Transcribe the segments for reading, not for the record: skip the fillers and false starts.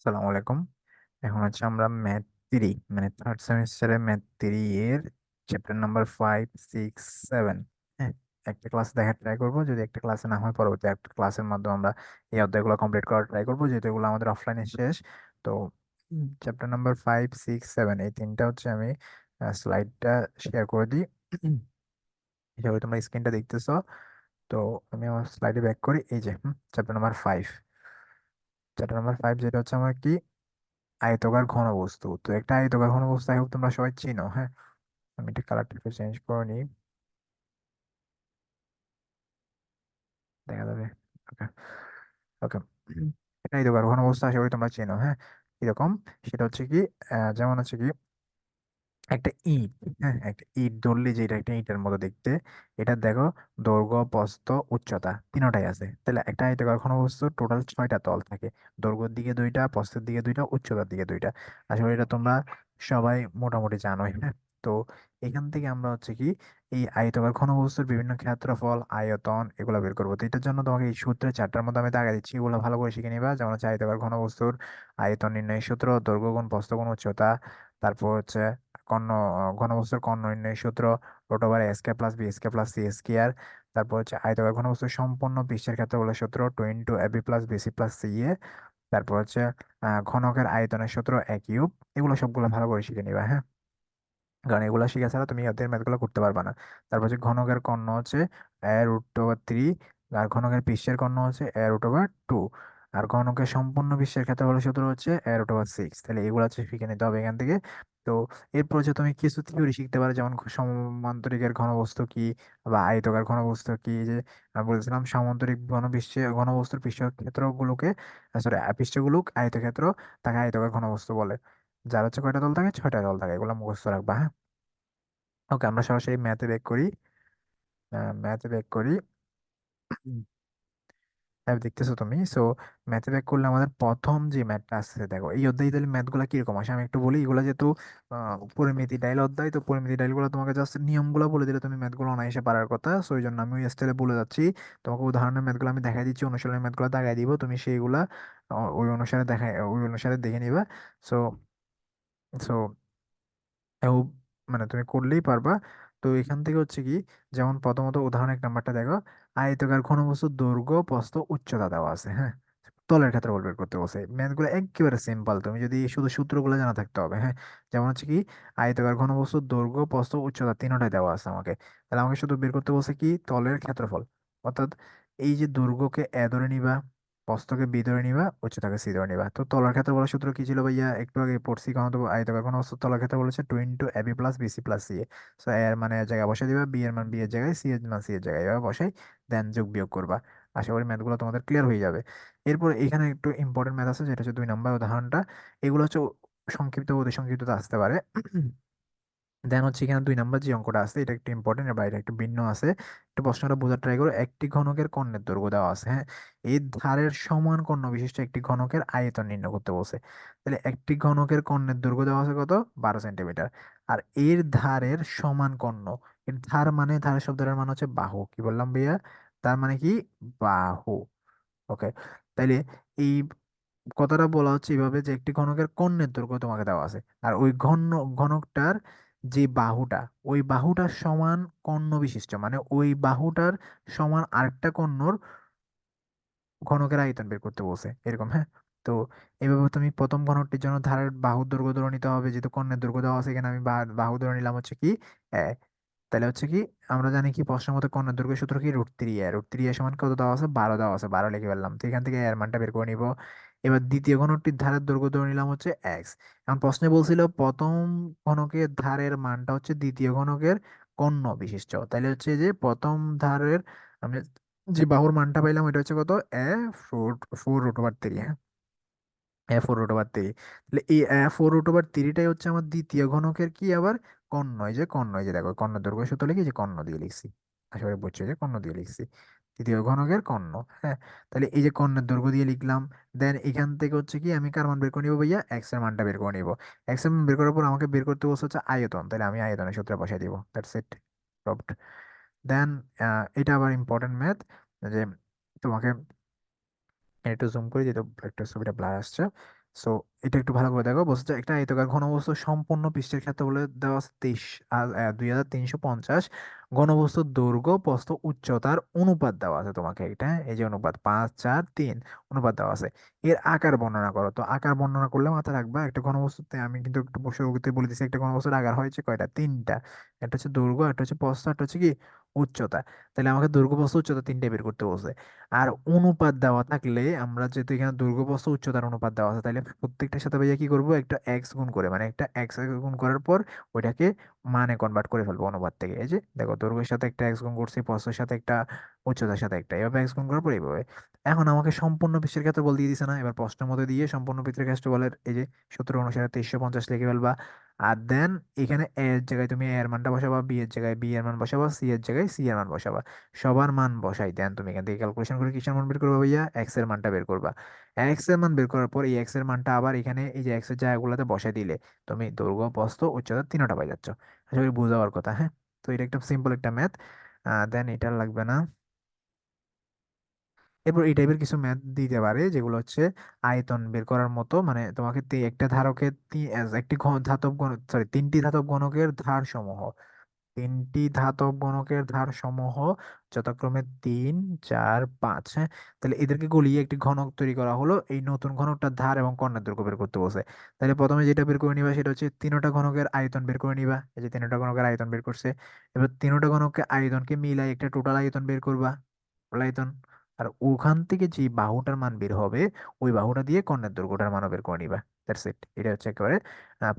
সালাম আলাইকুম। এখন হচ্ছে আমরা ম্যাথ 3 মানে থার্ড সেমিস্টারের ম্যাথ 3 এর চ্যাপ্টার নাম্বার 5, 6, 7। হ্যাঁ, একটা ক্লাস দেখার ট্রাই করবো। যদি একটা ক্লাসে না হয়, পরবর্তী একটা ক্লাসের মাধ্যমে আমরা এই অধ্যায়গুলো কমপ্লিট করার ট্রাই করবো, যেহেতু এগুলো আমাদের অফলাইনে শেষ। তো চ্যাপ্টার নাম্বার 5, 6, 7 এই তিনটা হচ্ছে আমি স্লাইডটা শেয়ার করে দিই। হিসাবে তোমরা স্ক্রিনটা দেখতেছো। তো আমি আমার স্লাইডে ব্যাক করি। এই যে চ্যাপ্টার নাম্বার 5 যেটা হচ্ছে আমার কি, আয়তকার ঘনবস্তু। তো একটা আয়তকার ঘনবস্তু হোক তোমরা সবাই চিনো। হ্যাঁ, আমি একটু কালারটা একটু চেঞ্জ করে নিই, দেখা যাবে। ওকে, ওকে। একটা আয়তকার ঘনবস্তু আশা করি তোমরা চিনো। হ্যাঁ, এরকম। সেটা হচ্ছে কি, যেমন হচ্ছে কি একটা ইট। হ্যাঁ, একটা ইট ধরলি, যেটা একটা ইটের মতো দেখতে। এটা দেখো, দৈর্ঘ্য, প্রস্থ, উচ্চতা তিনটাই আছে। তাহলে একটা আয়তকার ঘনবস্তুর টোটাল 6টা তল থাকে। দৈর্ঘ্যের দিকে 2টা, প্রস্থের দিকে 2টা, উচ্চতার দিকে 2টা। আসলে এটা তোমরা সবাই মোটামুটি জানোই। হ্যাঁ, তো এখান থেকে আমরা হচ্ছে কি এই আয়তকার ঘনবস্তুর বিভিন্ন ক্ষেত্রফল, আয়তন এগুলো বের করবো। তো এটার জন্য তোমাকে এই সূত্রের চারটার মধ্যে আমি দাগা দিচ্ছি, এগুলো ভালো করে শিখে নিবা। যেমন হচ্ছে আয়তকার ঘনবস্তুর আয়তন নির্ণয় সূত্র, দৈর্ঘ্য গুণ প্রস্থ গুণ উচ্চতা। তারপর হচ্ছে কর্ণ ঘনবস্তুর কর্ণ নির্ণয় সূত্র, root over A square plus B square plus C square. তারপর হচ্ছে আয়তকার ঘনবস্তুর সম্পূর্ণ পৃষ্ঠের ক্ষেত্রফলের সূত্র, 2 × ab plus BC plus C A. তারপর হচ্ছে ঘনকের আয়তনের সূত্র, এ কিউব। এগুলো সবগুলো ভালো করে শিখে নিবা। হ্যাঁ, কারণ এগুলো শিখা ছাড়া তুমি অধ্যায়ের ম্যাথগুলো করতে পারবে না। তারপর হচ্ছে ঘনকের কর্ণ হচ্ছে a√3, আর ঘনকের পৃষ্ঠের কর্ণ হচ্ছে a√2, আর ঘনকের সম্পূর্ণ পৃষ্ঠের ক্ষেত্রফলের সূত্র হচ্ছে a√6। তাহলে এগুলো হচ্ছে শিখে নিতে হবে এখান থেকে। তো এরপর হচ্ছে তুমি কিছু থিওরি শিখতে পারো, যেমন সমান্তরিকের ঘনবস্তু কি, বা আয়তকার ঘনবস্তু কি। যে আমি বলেছিলাম সমান্তরিক ঘনবস্তুর পৃষ্ঠ ক্ষেত্রগুলোকে, সরি, পৃষ্ঠগুলো আয়তক্ষেত্র, তাকে আয়তকার ঘনবস্তু বলে। যার হচ্ছে কয়টা তল থাকে, 6টা তল থাকে। এগুলো মুখস্থ রাখবা। হ্যাঁ, ওকে, আমরা সরাসরি ম্যাথে ব্যাক করি। ম্যাথে ব্যাক করি। হ্যাঁ, দেখতেছো তুমি। সো ম্যাথে ব্যাক করলে আমাদের প্রথম যে ম্যাথটা আসছে, দেখো এই অধ্যায় তাহলে ম্যাথগুলো কিরকম আসে আমি একটু বলি। এগুলো যেহেতু পরিমিতি ডাইল অধ্যায়, তো পরিমিতি ডাইলগুলো তোমাকে জাস্ট নিয়মগুলো বলে দিলে তুমি ম্যাথগুলো অনায়াসে পারার কথা। সো এই জন্য আমি ওই স্টাইলে বলে যাচ্ছি। তোমাকে উদাহরণের ম্যাথগুলো আমি দেখাই দিচ্ছি, অনুশীলনের ম্যাথগুলো দেখাই দিব, তুমি সেইগুলা ওই অনুসারে দেখে নিবা। সো সো এও মানে তুমি করলেই পারবা। তো এখান থেকে হচ্ছে কি, যেমন প্রথমত উদাহরণ 1 নাম্বারটা দেখো। আয়তকার ঘনবস্তুর দৈর্ঘ্য, প্রস্থ, উচ্চতা দেওয়া আছে। হ্যাঁ, তলের ক্ষেত্রফল বের করতে বলছে। ম্যাথগুলো একেবারে সিম্পল, তুমি যদি শুধু সূত্রগুলো জানা থাকতে হবে। হ্যাঁ, যেমন হচ্ছে কি আয়তকার ঘনবস্তুর দৈর্ঘ্য, প্রস্থ, উচ্চতা তিনটাই দেওয়া আছে আমাকে। তাহলে আমাকে শুধু বের করতে বলছে কি তলের ক্ষেত্রফল। অর্থাৎ এই যে দৈর্ঘ্যকে এ ধরে নিবা, প্রস্থকে বি ধরে নিবা, উচ্চতাকে সি ধরে নিবা। তো তলার ক্ষেত্রফলের সূত্র কি ছিল ভাইয়া, একটু আগে পড়ছি। কারণ তো আয়তকার ঘনবস্তুর তলার ক্ষেত্রফল হচ্ছে 2 × ab plus BC plus C A. So A এর মানে এর জায়গায় বসাই দিবা, বি এর মান বি এর জায়গায়, সি এর মান সি এর জায়গায়, এভাবে বসাই দেন যোগ বিয়োগ করবা। আশা করি ম্যাথগুলো তোমাদের ক্লিয়ার হয়ে যাবে। এরপর এখানে একটু ইম্পর্টেন্ট ম্যাথ আছে, যেটা হচ্ছে 2 নম্বর উদাহরণটা। এগুলো হচ্ছে সংক্ষিপ্ত, অতি সংক্ষিপ্ত আসতে পারে। দেন হচ্ছে এখানে 2 নম্বর যে অঙ্কটা আছে, এটা একটু ইম্পর্টেন্ট, বাইরে একটু ভিন্ন আছে। একটু প্রশ্নটা বোঝার ট্রাই করো। একটি ঘনকের কর্ণের দৈর্ঘ্য দেওয়া আছে। হ্যাঁ, এই ধারের সমান কর্ণ বিশিষ্ট একটি ঘনকের আয়তন নির্ণয় করতে বলছে। তাহলে একটি ঘনকের কর্ণের দৈর্ঘ্য দেওয়া আছে কত, 12 সেন্টিমিটার। আর এর ধারের সমান কর্ণ, এর ধার মানে, ধারের শব্দটার মানে হচ্ছে বাহু। কি বললাম ভাইয়া, তার মানে কি বাহু। ওকে, তাইলে এই কথাটা বলা হচ্ছে এইভাবে, যে একটি ঘনকের কর্ণের দৈর্ঘ্য তোমাকে দেওয়া আছে, আর ওই ঘনকটার যে বাহুটা, ওই বাহুটার সমান কর্ণ বিশিষ্ট, মানে ওই বাহুটার সমান আরেকটা কর্ণর ঘনকের আয়তন বের করতে বলছে, এরকম। হ্যাঁ, তো এইভাবে তুমি প্রথম ঘনকটির জন্য ধারের বাহুর দৈর্ঘ্য ধরে নিতে হবে। যেহেতু কর্ণের দৈর্ঘ্য দেওয়া আছে, এখানে আমি বাহু ধরে নিলাম হচ্ছে কি এ। তাহলে হচ্ছে কি, আমরা জানি কি প্রশ্নের মতো কর্ণের দৈর্ঘ্য সূত্র কি, √3 এ। √3 এ সমান কত দেওয়া আছে, 12 দেওয়া আছে, 12 লিখে ফেললাম। তো এখান থেকে এর মানটা বের করে নিব। এবার দ্বিতীয় ঘনকটির ধারের দৈর্ঘ্য ধরে নিলাম হচ্ছে এক্স। এখন প্রশ্নে বলছিল প্রথম ঘনকের ধারের মানটা হচ্ছে দ্বিতীয় ঘনকের কর্ণ বিশিষ্ট। তাহলে হচ্ছে যে প্রথম ধারের আমি যে বাহুর মানটা পাইলাম, এটা হচ্ছে কত, এ ফোর ফোর √3। হ্যাঁ, a4√3। তাহলে এই a4√3টাই হচ্ছে আমার দ্বিতীয় ঘনকের কি আবার কর্ণ। এই যে কর্ণ, এই যে দেখো কর্ণ দৈর্ঘ্য সূত্র লিখে যে কর্ণ দিয়ে লিখছি। আশা করি বুঝছো, যে কর্ণ দিয়ে লিখছি, তৃতীয় ঘনকের কর্ণ। হ্যাঁ, তাহলে এই যে কর্ণের দৈর্ঘ্য দিয়ে লিখলাম। দেন এখান থেকে হচ্ছে কি আমি কার মান বের করে নিবো ভাইয়া, এক্স এর মানটা বের করে নিবো। এক্স এর মান বের করার পর আমাকে বের করতে বলছে হচ্ছে আয়তন। তাহলে আমি আয়তনের সূত্রে বসাই দিব, দ্যাটস ইট। দেন এটা আবার ইম্পর্টেন্ট ম্যাথ, যে তোমাকে একটু জুম করে যেহেতু একটা ছবিটা ব্লার আসছে। সো এটা একটু ভালো করে দেখো, বলছে যে একটা আয়তাকার ঘনবস্তু সম্পূর্ণ পৃষ্ঠের ক্ষেত্রফলে দেওয়া আছে 23,350, ঘনবস্তুর দৈর্ঘ্য প্রস্থ উচ্চতার অনুপাত দেওয়া আছে তোমাকে, এটা এই যে অনুপাত 5:4:3 অনুপাত দেওয়া আছে। এর আকার বর্ণনা করো, তো আকার বর্ণনা করলে মাথায় রাখবা একটা ঘনবস্তুতে, আমি কিন্তু একটু শুরুতে বলে দিচ্ছি, একটা ঘনবস্তুর আকার হয়েছে কয়টা, তিনটা। একটা হচ্ছে দৈর্ঘ্য, একটা হচ্ছে প্রস্থ, একটা হচ্ছে কি উচ্চতা। তাহলে আমাকে দৈর্ঘ্য প্রস্থ উচ্চতা তিনটে বের করতে বলছে। আর অনুপাত দেওয়া থাকলে আমরা যেহেতু এখানে দৈর্ঘ্য প্রস্থ উচ্চতার অনুপাত দেওয়া আছে, তাহলে প্রত্যেকটার সাথে ভাইয়া কি করবো, একটা এক্স গুণ করে, মানে একটা এক্স গুণ করার পর ওইটাকে মানে কনভার্ট করে ফেলবো অনুপাত থেকে। এই যে দেখো, দৈর্ঘ্যের সাথে একটা এক্স গুণ করছি, প্রস্থের সাথে একটা, উচ্চতার সাথে একটা, এভাবে এক্স গুণ করার পর এইভাবে। এখন আমাকে সম্পূর্ণ পৃষ্ঠের ক্ষেত্রফল দিয়ে দিছে না, এবার প্রশ্নের মধ্যে দিয়ে সম্পূর্ণ পৃষ্ঠের ক্ষেত্রফলের এই যে সূত্র অনুসারে 2350 লিখে ফেলবা। আর দেন এখানে এ এর জায়গায় তুমি এ এর মানটা বসাবা, বি এর জায়গায় বি এর মান বসাবা, সি এর জায়গায় সি এর মান বসাবা। সবার মান বসাই দেন তুমি এখান থেকে ক্যালকুলেশন করে কিসের মান বের করবা ভাইয়া, এক্স এর মানটা বের করবা। এক্স এর মান বের করার পর এই এক্স এর মানটা আবার এখানে এই যে এক্স এর জায়গাগুলোতে বসাই দিলে তুমি দৈর্ঘ্য প্রস্থ উচ্চতা তিনটা পাই যাচ্ছ। আশা করি বোঝা যাওয়ার কথা, হ্যাঁ। তো এটা একটা সিম্পল একটা ম্যাথ, দেন এটা লাগবে না। এরপর এই টাইপের কিছু ম্যাথ দিতে পারে যেগুলো হচ্ছে আয়তন বের করার মতো, মানে তোমাকে একটা ধারকের একটি ধাতব ঘন, সরি, তিনটি ধাতব ঘনকের ধার সমূহ, তিনটি ধাতব ঘনকের ধার সমূহ যথাক্রমে 3, 4, 5, হ্যাঁ। তাহলে এদেরকে গলিয়ে একটি ঘনক তৈরি করা হলো, এই নতুন ঘনকটার ধার এবং কর্ণের দৈর্ঘ্য বের করতে বসে। তাহলে প্রথমে যেটা বের করে নিবা সেটা হচ্ছে তিনোটা ঘনকের আয়তন বের করে নিবা, এই যে তিনোটা ঘনকের আয়তন বের করছে। এবার তিনোটা ঘনকের আয়তনকে মিলাই একটা টোটাল আয়তন বের করবা, টোটাল আয়তন। আর ওখান থেকে যে বাহুটার মান বের হবে, ওই বাহুটা দিয়ে কর্ণের দৈর্ঘ্যটার মানও বের করে নিবা। দ্যাটস ইট, এটা হচ্ছে একেবারে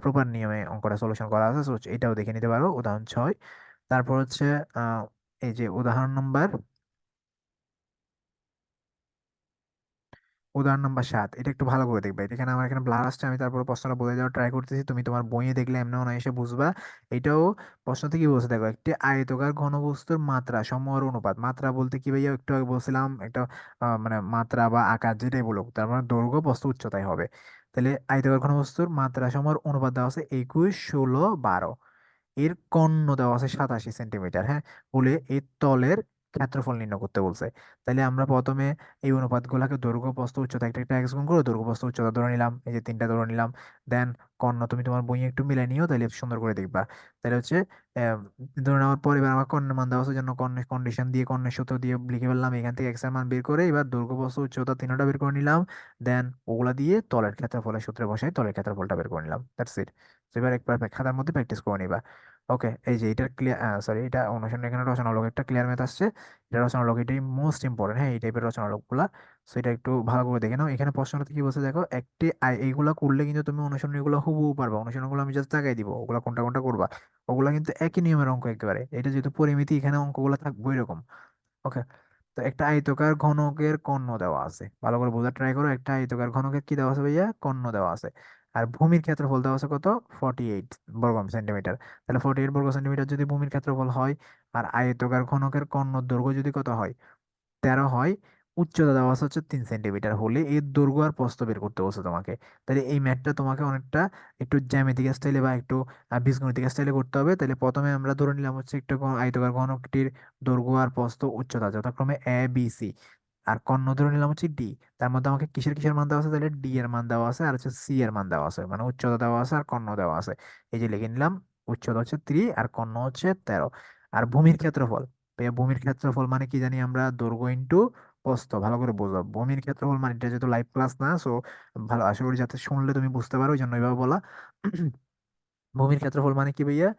প্রপার নিয়মে অঙ্কটা সলিউশন করা আছে। So, এটাও দেখে নিতে পারো, উদাহরণ 6। তারপর হচ্ছে আহ, এই যে উদাহরণ নাম্বার 7, এটা একটু ভালো করে দেখবে, এখানে আমার এখানে ব্লার আসছে, আমি তারপর প্রশ্নটা বলে দেওয়ার ট্রাই করতেছি, তুমি তোমার বইয়ে দেখলে এমন না এসে বুঝবা। এটাও প্রশ্ন থেকে কি বলছে দেখো, একটি আয়তকার ঘনবস্তুর মাত্রা সমূহের অনুপাত, মাত্রা বলতে কি ভাইয়া, একটু আগে বলছিলাম একটা মানে মাত্রা বা আকার যেটাই বলুক, তার মানে দৈর্ঘ্য প্রস্থ উচ্চতায় হবে। তাহলে আয়তকার ঘনবস্তুর মাত্রা সমূহের অনুপাত দেওয়া আছে 21, 16, 12। এর কর্ণ দেওয়া আছে 87 সেন্টিমিটার, হ্যাঁ। বলে এর তলের ক্ষেত্রফল নির্ণয় করতে বলছে। তাহলে আমরা প্রথমে এই অনুপাতগুলোকে দৈর্ঘ্য প্রস্থ উচ্চতা একটা একটা এক্স গুণ করে দৈর্ঘ্য প্রস্থ উচ্চতা ধরে নিলাম, এই যে তিনটা ধরে নিলাম। দেন কর্ণ তুমি তোমার বইয়ে একটু মিলাই নিও, তাহলে সুন্দর করে দেখবা। তাহলে হচ্ছে আহ, ধরে নেওয়ার পর এবার আমার কর্ণের মান দেওয়া আছে জন্য কর্ণের কন্ডিশন দিয়ে, কর্ণের সূত্র দিয়ে লিখে ফেললাম, এখান থেকে এক্স এর মান বের করে এবার দৈর্ঘ্য প্রস্থ উচ্চতা তিনটা বের করে নিলাম। দেন ওগুলা দিয়ে তলের ক্ষেত্রফলের সূত্রে বসাই তলের ক্ষেত্রফলটা বের করে নিলাম, দ্যাটস ইট। এবার একবার খাতার মধ্যে প্র্যাকটিস করে নিবা। ওকে, এই যে এটার ক্লিয়ার, সরি, এটা অনুসরণ এখানে রচনালক একটা ক্লিয়ার ম্যাথ আসছে। এটা রচনালক, এটাই মোস্ট ইম্পর্টেন্ট, হ্যাঁ, এই টাইপের রচনালক গুলা। সো এটা একটু ভালো করে দেখে নাও, এখানে প্রশ্নটা কি বলছে দেখো, একটি এইগুলা করলে কিন্তু তুমি অনুসরণ এগুলো হুবহু পারবা, অনুসরণগুলো আমি জাস্ট দেখাই দিব, ওগুলা কোনটা কোনটা করবা। ওগুলা কিন্তু একই নিয়মের অঙ্ক একেবারে, এটা যেহেতু পরিমিতি এখানে অঙ্কগুলো থাকবে এরকম। ওকে, তো একটা আয়তকার ঘনকের কর্ণ দেওয়া আছে, ভালো করে বোঝার ট্রাই করো, একটা আয়তকার ঘনকের কি দেওয়া আছে ভাইয়া, কর্ণ দেওয়া আছে। আর ভূমির ক্ষেত্রফল দেওয়া আছে কত, 48 বর্গ সেন্টিমিটার। তাহলে 48 বর্গ সেন্টিমিটার যদি ভূমির ক্ষেত্রফল হয়, আর আয়তকার ঘনকের কর্ণ দৈর্ঘ্য যদি কত হয়, 13 হয়, উচ্চতা দেওয়া আছে হচ্ছে 3 সেন্টিমিটার, হলে এর দৈর্ঘ্য আর প্রস্থ বের করতে বলছে তোমাকে। তাহলে এই ম্যাথটা তোমাকে অনেকটা একটু জ্যামিতিক স্টাইলে বা একটু বীজগণিতিক স্টাইলে করতে হবে। তাহলে প্রথমে আমরা ধরে নিলাম হচ্ছে একটা আয়তকার ঘনকটির দৈর্ঘ্য আর প্রস্থ উচ্চতা যথাক্রমে ABC, আর কর্ণ ধরে নিলাম হচ্ছে ডি। তার মধ্যে আমাকে কিসের কিসের মান দেওয়া আছে, তাহলে ডি এর মান দেওয়া আছে আর হচ্ছে সি এর মান দেওয়া আছে, মানে উচ্চতা দেওয়া আছে আর কর্ণ দেওয়া আছে। এই যে লিখে নিলাম, উচ্চতা হচ্ছে 3 আর কর্ণ হচ্ছে 13। আর ভূমির ক্ষেত্রফল, ভাইয়া ভূমির ক্ষেত্রফল মানে কি জানি আমরা, দৈর্ঘ্য ইন্টু প্রস্থ, ভালো করে বোঝো ভূমির ক্ষেত্রফল মানে, এটা যেহেতু লাইভ ক্লাস না, সো ভালো আশা করি যাতে শুনলে তুমি বুঝতে পারো, ওই জন্য এইভাবে বলা। ভূমির ক্ষেত্রফল মানে কি ভাইয়া,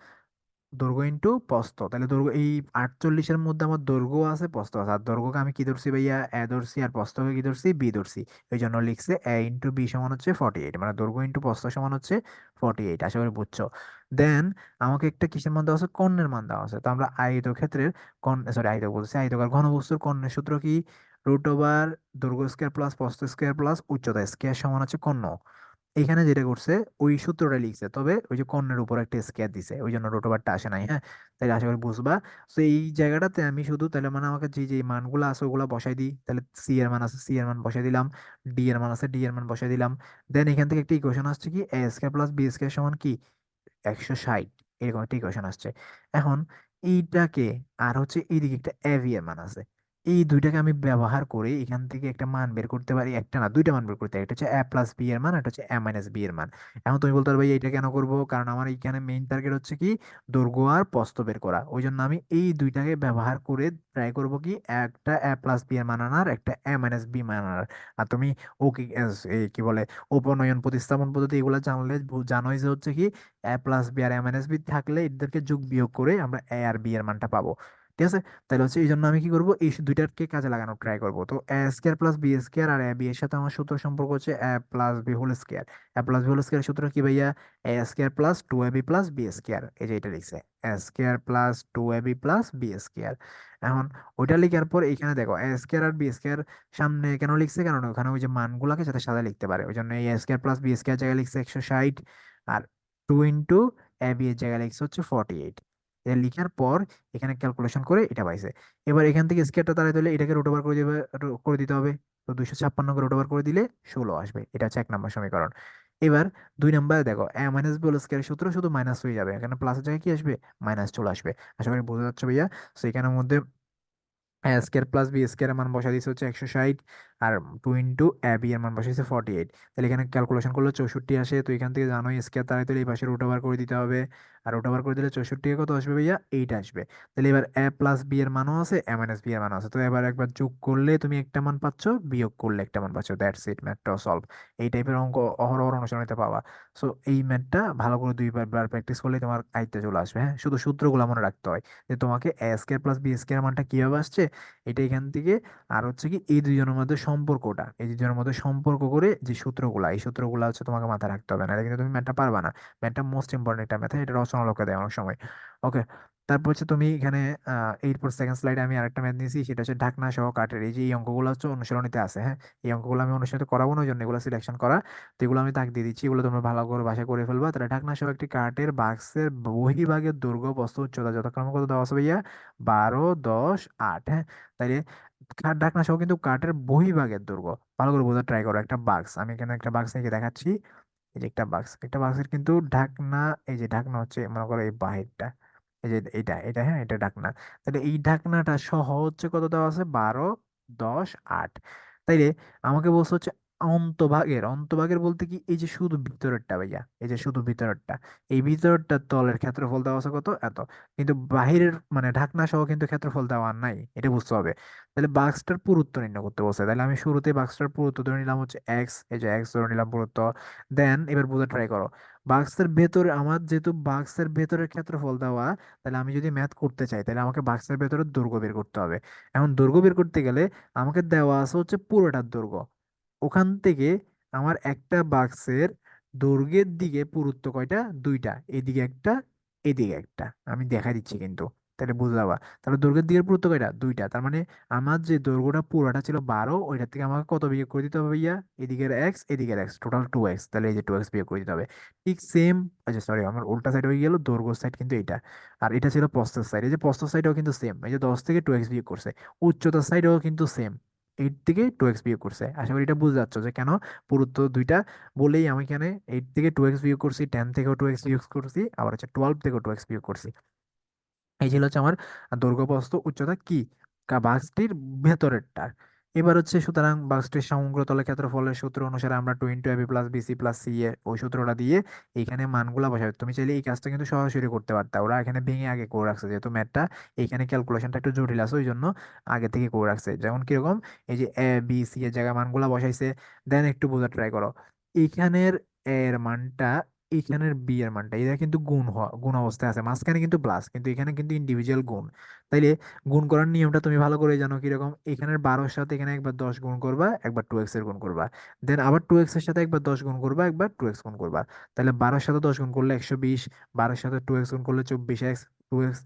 দৈর্ঘ্য ইন্টু প্রস্থ। তাহলে দৈর্ঘ্য এই 48-এর মধ্যে আমার দৈর্ঘ্য আছে প্রস্থ আছে, আর দৈর্ঘ্যকে আমি কি ধরছি ভাইয়া, এ ধরছি, আর প্রস্থকে কি ধরছি, বি ধরছি। এই জন্য লিখছে A × B সমান হচ্ছে 48, মানে দৈর্ঘ্য ইন্টু প্রস্থ সমান হচ্ছে 48। আশা করি বুঝছো। দেন আমাকে একটা কিসের মান দেওয়া আছে, কর্ণের মান দেওয়া আছে। তো আমরা আয়তক্ষেত্রের কর্ণ, সরি, বলছি আয়তকার ঘনবস্তুর কর্ণের সূত্র কি, √, দৈর্ঘ্য স্কয়ার প্লাস প্রস্থ স্কয়ার প্লাস উচ্চতা স্কয়ার সমান হচ্ছে কর্ণ। এখানে যেটা করছে ওই সূত্রটা লিখছে, তবে ওই যে কর্ণের উপর একটা স্কেয়ার দিছে, ওই জন্য রোটোবারটা আসে নাই, হ্যাঁ। তাহলে আশা করি বুঝবা। তো এই জায়গাটাতে আমি শুধু তাহলে মানে আমাকে যে যে মানগুলো আছে ওগুলো বসাই দিই, তাহলে সি এর মান আছে, সি এর মান বসাই দিলাম, ডি এর মান আছে, ডি এর মান বসাই দিলাম। দেন এখান থেকে একটা ইকুয়েশন আসছে কি, A² + B² সমান কি 160, এরকম একটা ইকুয়েশন আসছে। এখন এইটাকে, আর হচ্ছে এইদিকে একটা এবি এর মান আছে, এই দুইটাকে আমি ব্যবহার করে এখান থেকে একটা মান বের করতে পারি, একটা না দুইটা মান বের করতে পারি। একটা হচ্ছে এ প্লাস বি এর মান, একটা হচ্ছে এ মাইনাস বি এর মান। এখন তুমি বলতে পারবে এটা কেন করব, কারণ আমার এইখানে মেইন টার্গেট হচ্ছে কি দৈর্ঘ্য আর প্রস্থ বের করা। ওই জন্য আমি এই দুইটাকে ব্যবহার করে ট্রাই করব কি একটা এ প্লাস বি এর মান আনার, একটা এ মাইনাস বি মান আনার। আর তুমি ও কি এই কি বলে উপনয়ন প্রতিস্থাপন পদ্ধতি এগুলো জানলে জানোই যে হচ্ছে কি এ প্লাস বি আর এ মাইনাস বি থাকলে এদেরকে যোগ বিয়োগ করে আমরা এ আর বি এর মানটা পাবো। ঠিক আছে? তাহলে হচ্ছে এই জন্য আমি কি করবো, এই দুইটাকে কাজে লাগানোর ট্রাই করবো। তো এ square plus B square R A B এর সাথে আমার সূত্র সম্পর্ক হচ্ছে এ প্লাস বি হোল স্কোয়ার। এ প্লাস বি হোল স্কোয়ার সূত্র কি ভাইয়া? এ square plus two A B plus B square. এই যে এটা লিখছে এ square plus two A B plus B square. এখন ওইটা লিখার পর এখানে দেখো এ স্কোয়ার আর বি স্কোয়ার সামনে কেন লিখছে, কারণ ওখানে ওই যে মানগুলোকে যাতে সাদা লিখতে পারে ওই জন্য এই এ স্কোয়ার প্লাস বি স্কোয়ার জায়গায় লিখছে 160, আর টু ইন্টু এ বি এর জায়গায় লিখছে হচ্ছে 48। এটা লিখার পর এখানে ক্যালকুলেশন করে এটা পাইছে। এবার এখান থেকে স্কোয়ারটা তাড়াই দিলে এটাকে রুট ওভার করে দিবে, করে দিতে হবে। তো 256 কে রুট ওভার করে দিলে 16 আসবে। এটা হচ্ছে 1 নম্বর সমীকরণ। এবার 2 নম্বরে দেখো এ মাইনাস বি হোল স্কোয়ার সূত্র শুধু মাইনাস হয়ে যাবে, এখানে প্লাসের জায়গায় কি আসবে, মাইনাস চলে আসবে। আশা করি বোঝা যাচ্ছে ভাইয়া। তো এখানের মধ্যে এ স্কোয়ার প্লাস বি স্কোয়ার এর মান বসা দিচ্ছে হচ্ছে 160, আর টু ইন্টু এ বি এর মান বসাইছে 48। তাহলে এখানে ক্যালকুলেশন করলে 64 আসে। তো এখান থেকে জানোই স্কোয়ার তারাই তো এই পাশে রুট ওভার করে দিতে হবে। আর রুট ওভার করে দিলে 64 কত আসবে ভাইয়া, 8 আসবে। তাহলে এবার এ প্লাস বি এর মানও আছে, এ মাইনাস বি এর মানও আছে। তো এবার একবার যোগ করলে তুমি একটা মান পাচ্ছ, বিয়োগ করলে একটা মান পাচ্ছ। দ্যাটস ইট, ম্যাথটা সলভ। এই টাইপের অঙ্ক অহরহ অনুশীলনীতে পাওয়া। সো এই ম্যাথটা ভালো করে দুইবার বার প্র্যাকটিস করলে তোমার আয়ত্তে চলে আসবে। হ্যাঁ, শুধু সূত্রগুলো মনে রাখতে হয় যে তোমাকে এ স্কোয়ার প্লাস বি স্কোয়ার মানটা কিভাবে আসছে এটা এখান থেকে। আর হচ্ছে কি এই দুইজনের মধ্যে সম্পর্কটা, এই দুইজনের মধ্যে সম্পর্ক করে যে সূত্রগুলা, এই সূত্রগুলা হচ্ছে তোমাকে মাথায় রাখতে হবে, না কিন্তু তুমি ম্যাথটা পারবা না। ম্যাথটা মোস্ট ইম্পর্টেন্ট একটা ম্যাথ, এটা রচনা লোকে দেয় অনেক সময়। ওকে, তারপর হচ্ছে তুমি এখানে এরপর সেকেন্ড স্লাইডে আমি আরেকটা ম্যাথ নিয়েছি, সেটা হচ্ছে ঢাকনা সহ কাঠের। এই যে এই অঙ্কগুলো হচ্ছে অনুশীলনীতে আছে। হ্যাঁ, এই অঙ্কগুলো আমি অনুশীলনীতে করাবো না, ওই জন্য এগুলো সিলেকশন করা। তো এগুলো আমি তাক দিয়ে দিচ্ছি, এগুলো তোমরা ভালো করে বাসা করে ফেলবা। তাহলে ঢাকনা সহ একটি কাঠের বাক্সের বহির্ভাগের দৈর্ঘ্য বস্তু উচ্চতা যথাক্রমে কত দেওয়া আছে ভাইয়া, 12, 10, 8। হ্যাঁ, তাইলে ঢাকনা সহ কিন্তু কাঠের বহির্ভাগের দৈর্ঘ্য ভালো করে বোঝার ট্রাই করো। একটা বাক্স, আমি এখানে একটা বাক্স নিয়ে দেখাচ্ছি। এই যে একটা বাক্স, একটা বাক্সের কিন্তু ঢাকনা, এই যে ঢাকনা হচ্ছে মনে করো এই বাহিরটা, এই যে এটা এটা হ্যাঁ এটা ঢাকনা। তাহলে এই ঢাকনাটা সহ হচ্ছে কত দেওয়া আছে, 12, 10, 8। তাইলে আমাকে বলছে হচ্ছে অন্তভাগের, অন্তভাগের বলতে কি এই যে শুধু ভিতরেরটা ভাইয়া, এই যে শুধু ভিতরেরটা, এই ভিতরেরটা তলের ক্ষেত্রফল দেওয়া আছে কত, এত। কিন্তু বাহিরের মানে ঢাকনা সহ কিন্তু ক্ষেত্রফল দেওয়া নাই, এটা বুঝতে হবে। তাহলে বাক্সটার পুরুত্ব নির্ণয় করতে বলছে। তাহলে আমি শুরুতে বাক্সটার পুরুত্ব ধরে নিলাম হচ্ছে এক্স, এই যে এক্স ধরে নিলাম পুরুত্ব। দেন এবার বোঝা ট্রাই করো, বাক্সের ভেতরে আমার যেহেতু বাক্সের ভেতরের ক্ষেত্রফল দেওয়া, তাহলে আমি যদি ম্যাথ করতে চাই তাহলে আমাকে বাক্সের ভেতরে দৈর্ঘ্য বের করতে হবে। এখন দৈর্ঘ্য বের করতে গেলে আমাকে দেওয়া আছে হচ্ছে পুরোটার দৈর্ঘ্য। ওখান থেকে আমার একটা বাক্সের দৈর্ঘ্যের দিকে পুরুত্ব কয়টা, দুইটা, এদিকে একটা, এদিকে একটা। আমি দেখা দিচ্ছি কিন্তু, তাহলে বুঝলাম। তাহলে দৈর্ঘ্যের দিকের পুরুত্ব কয়টা, দুইটা। তার মানে আমার যে দৈর্ঘ্যটা পুরোটা ছিল 12, ওইটার থেকে আমাকে কত বিয়োগ করে দিতে হবে ভাইয়া, এদিকের এক্স এদিকের এক্স, টোটাল 2x। তাহলে এই যে 2x বিয়োগ করে দিতে হবে। ঠিক সেম, আচ্ছা সরি আমার উল্টা সাইড হয়ে গেল, দৈর্ঘ্য সাইড কিন্তু এটা, আর এটা ছিল প্রস্থের সাইড। এই যে প্রস্থ সাইডও কিন্তু সেম, এই যে 10 থেকে 2x বিয়োগ করছে। উচ্চতার সাইডও কিন্তু সেম, 8 থেকে 2x বিয়োগ করছে। আশা করি এটা বুঝতে যাচ্ছ যে কেন পুরুত্ব দুইটা বলেই আমি এখানে 8 থেকে 2x বিয়োগ করছি, 10 থেকেও 2x বিয়োগ করছি, আবার হচ্ছে 12 থেকেও 2x বিয়োগ করছি। এই ছিল হচ্ছে আমার দৈর্ঘ্য প্রস্থ উচ্চতা কি বাক্সটির ভেতরেরটা। এবার হচ্ছে সুতরাং বাক্সটির সমগ্র তলে ক্ষেত্রফলের সূত্র অনুসারে আমরা two into AB plus BC plus C A ওই সূত্রটা দিয়ে এইখানে মানগুলা বসাবে। তুমি চাইলে এই কাজটা কিন্তু সরাসরি করতে পারতা, ওরা এখানে ভেঙে আগে করে রাখছে যেহেতু ম্যাথটা এইখানে ক্যালকুলেশনটা একটু জটিল আছে, ওই জন্য আগে থেকে করে রাখছে। যেমন কিরকম, এই যে এ বি সি এর জায়গায় মানগুলা বসাইছে। দেন একটু বোঝার ট্রাই করো, এইখানের এর মানটা, এইখানের বি এর মানটা, এটা কিন্তু গুণ হওয়া, গুণ অবস্থায় আছে, মাঝখানে কিন্তু প্লাস, কিন্তু এখানে কিন্তু ইন্ডিভিজুয়াল গুণ। তাইলে গুণ করার নিয়মটা তুমি ভালো করে জানো কিরকম, এখানের 12-এর সাথে এখানে একবার 10 গুণ করবা, একবার 2x এর গুণ করবা। দেন আবার 2x এর সাথে একবার 10 গুণ করবা, একবার 2x গুণ করবা। তাহলে 12-এর সাথে 10 গুণ করলে 120, 12-এর সাথে 2x গুণ করলে 24x,